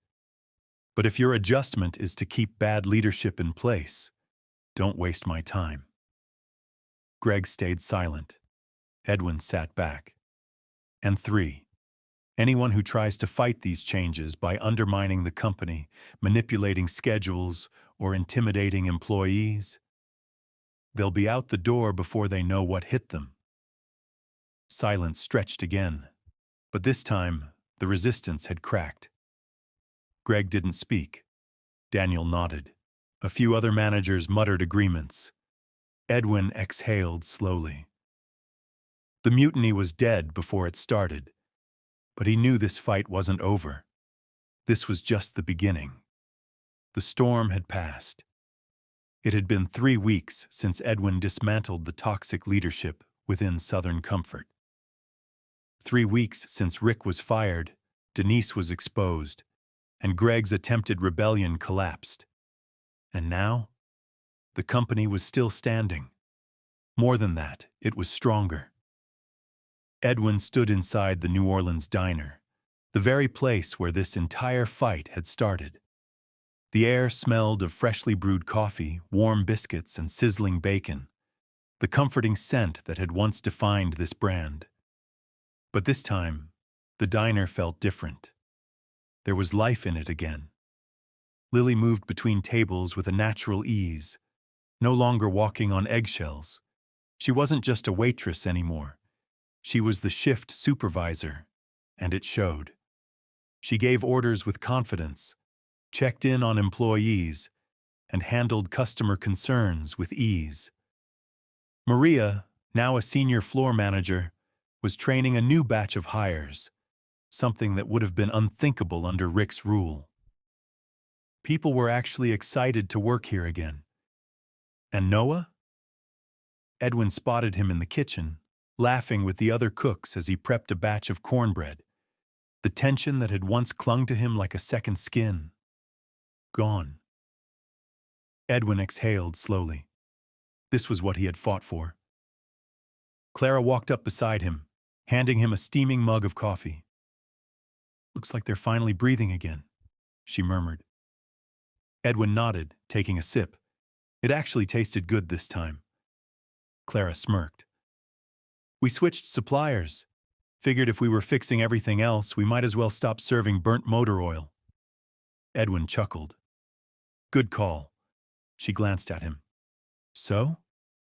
But if your adjustment is to keep bad leadership in place, don't waste my time. Greg stayed silent. Edwin sat back. And 3. Anyone who tries to fight these changes by undermining the company, manipulating schedules, or intimidating employees, they'll be out the door before they know what hit them. Silence stretched again, but this time the resistance had cracked. Greg didn't speak. Daniel nodded. A few other managers muttered agreements. Edwin exhaled slowly. The mutiny was dead before it started, but he knew this fight wasn't over. This was just the beginning. The storm had passed. It had been 3 weeks since Edwin dismantled the toxic leadership within Southern Comfort. 3 weeks since Rick was fired, Denise was exposed, and Greg's attempted rebellion collapsed. And now, the company was still standing. More than that, it was stronger. Edwin stood inside the New Orleans diner, the very place where this entire fight had started. The air smelled of freshly brewed coffee, warm biscuits, and sizzling bacon, the comforting scent that had once defined this brand. But this time, the diner felt different. There was life in it again. Lily moved between tables with a natural ease, no longer walking on eggshells. She wasn't just a waitress anymore. She was the shift supervisor, and it showed. She gave orders with confidence, checked in on employees, and handled customer concerns with ease. Maria, now a senior floor manager, was training a new batch of hires, something that would have been unthinkable under Rick's rule. People were actually excited to work here again. And Noah? Edwin spotted him in the kitchen, laughing with the other cooks as he prepped a batch of cornbread. The tension that had once clung to him like a second skin. Gone. Edwin exhaled slowly. This was what he had fought for. Clara walked up beside him, handing him a steaming mug of coffee. "Looks like they're finally breathing again," she murmured. Edwin nodded, taking a sip. It actually tasted good this time. Clara smirked. "We switched suppliers. Figured if we were fixing everything else, we might as well stop serving burnt motor oil." Edwin chuckled. "Good call." She glanced at him. "So?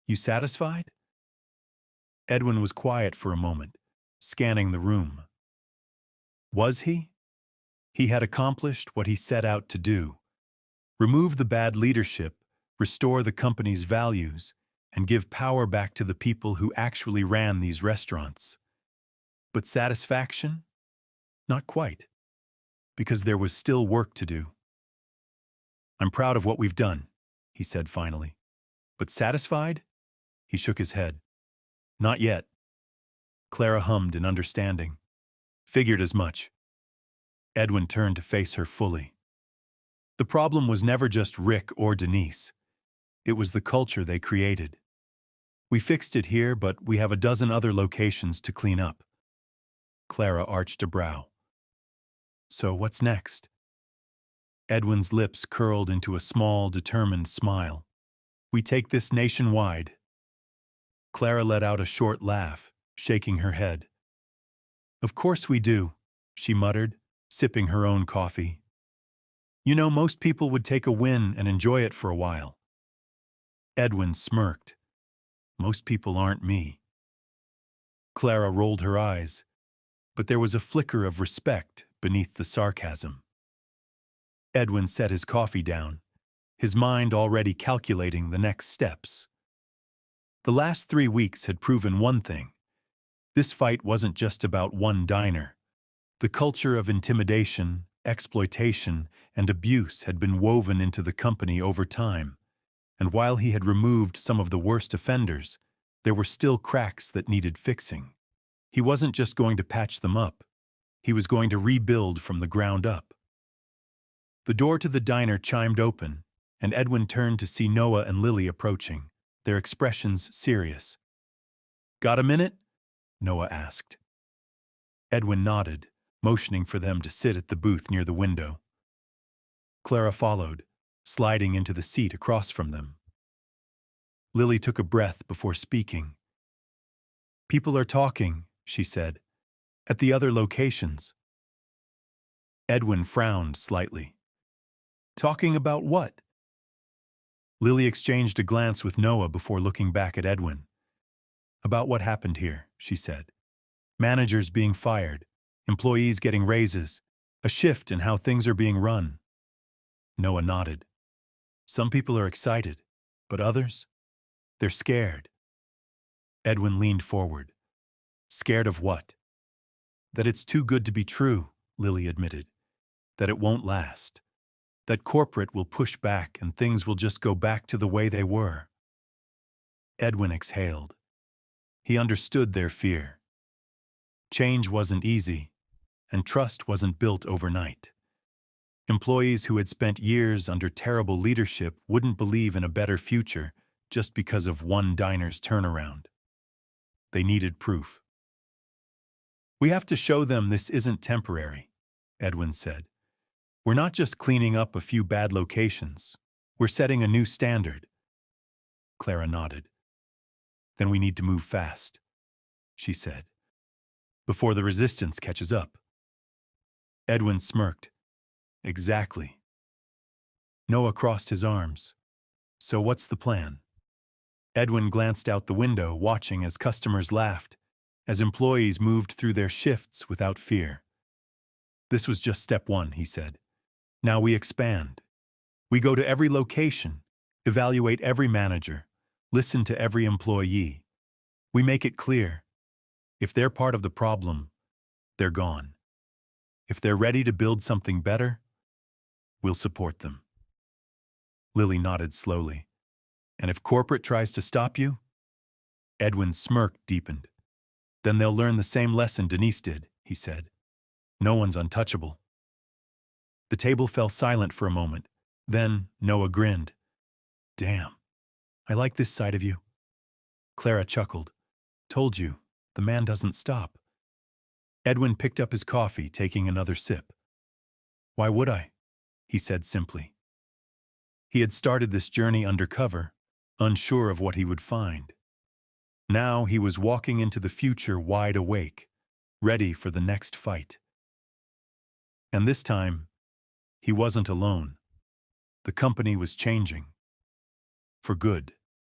You satisfied?" Edwin was quiet for a moment, scanning the room. Was he? He had accomplished what he set out to do. Remove the bad leadership, restore the company's values, and give power back to the people who actually ran these restaurants. But satisfaction? Not quite, because there was still work to do. "I'm proud of what we've done," he said finally. "But satisfied?" He shook his head. "Not yet." Clara hummed in understanding. "Figured as much." Edwin turned to face her fully. The problem was never just Rick or Denise. It was the culture they created. "We fixed it here, but we have a dozen other locations to clean up." Clara arched a brow. "So what's next?" Edwin's lips curled into a small, determined smile. "We take this nationwide." Clara let out a short laugh, shaking her head. "Of course we do," she muttered, sipping her own coffee. "You know, most people would take a win and enjoy it for a while." Edwin smirked. "Most people aren't me." Clara rolled her eyes, but there was a flicker of respect beneath the sarcasm. Edwin set his coffee down, his mind already calculating the next steps. The last 3 weeks had proven one thing. This fight wasn't just about one diner. The culture of intimidation, exploitation, and abuse had been woven into the company over time. And while he had removed some of the worst offenders, there were still cracks that needed fixing. He wasn't just going to patch them up. He was going to rebuild from the ground up. The door to the diner chimed open, and Edwin turned to see Noah and Lily approaching, their expressions serious. "Got a minute?" Noah asked. Edwin nodded, motioning for them to sit at the booth near the window. Clara followed, sliding into the seat across from them. Lily took a breath before speaking. "People are talking," she said, "at the other locations." Edwin frowned slightly. "Talking about what?" Lily exchanged a glance with Noah before looking back at Edwin. "About what happened here," she said. "Managers being fired, employees getting raises, a shift in how things are being run." Noah nodded. Some people are excited, but others? They're scared. Edwin leaned forward. Scared of what? That it's too good to be true, Lily admitted. That it won't last. That corporate will push back and things will just go back to the way they were. Edwin exhaled. He understood their fear. Change wasn't easy, and trust wasn't built overnight. Employees who had spent years under terrible leadership wouldn't believe in a better future just because of one diner's turnaround. They needed proof. We have to show them this isn't temporary, Edwin said. We're not just cleaning up a few bad locations. We're setting a new standard. Clara nodded. Then we need to move fast, she said, before the resistance catches up. Edwin smirked. Exactly. Noah crossed his arms. So what's the plan? Edwin glanced out the window, watching as customers laughed, as employees moved through their shifts without fear. This was just step one, he said. Now we expand. We go to every location, evaluate every manager, listen to every employee. We make it clear. If they're part of the problem, they're gone. If they're ready to build something better, we'll support them. Lily nodded slowly. And if corporate tries to stop you? Edwin's smirk deepened. Then they'll learn the same lesson Denise did, he said. No one's untouchable. The table fell silent for a moment. Then Noah grinned. Damn, I like this side of you. Clara chuckled. Told you, the man doesn't stop. Edwin picked up his coffee, taking another sip. Why would I? He said simply. He had started this journey undercover, unsure of what he would find. Now he was walking into the future wide awake, ready for the next fight. And this time, he wasn't alone. The company was changing. For good.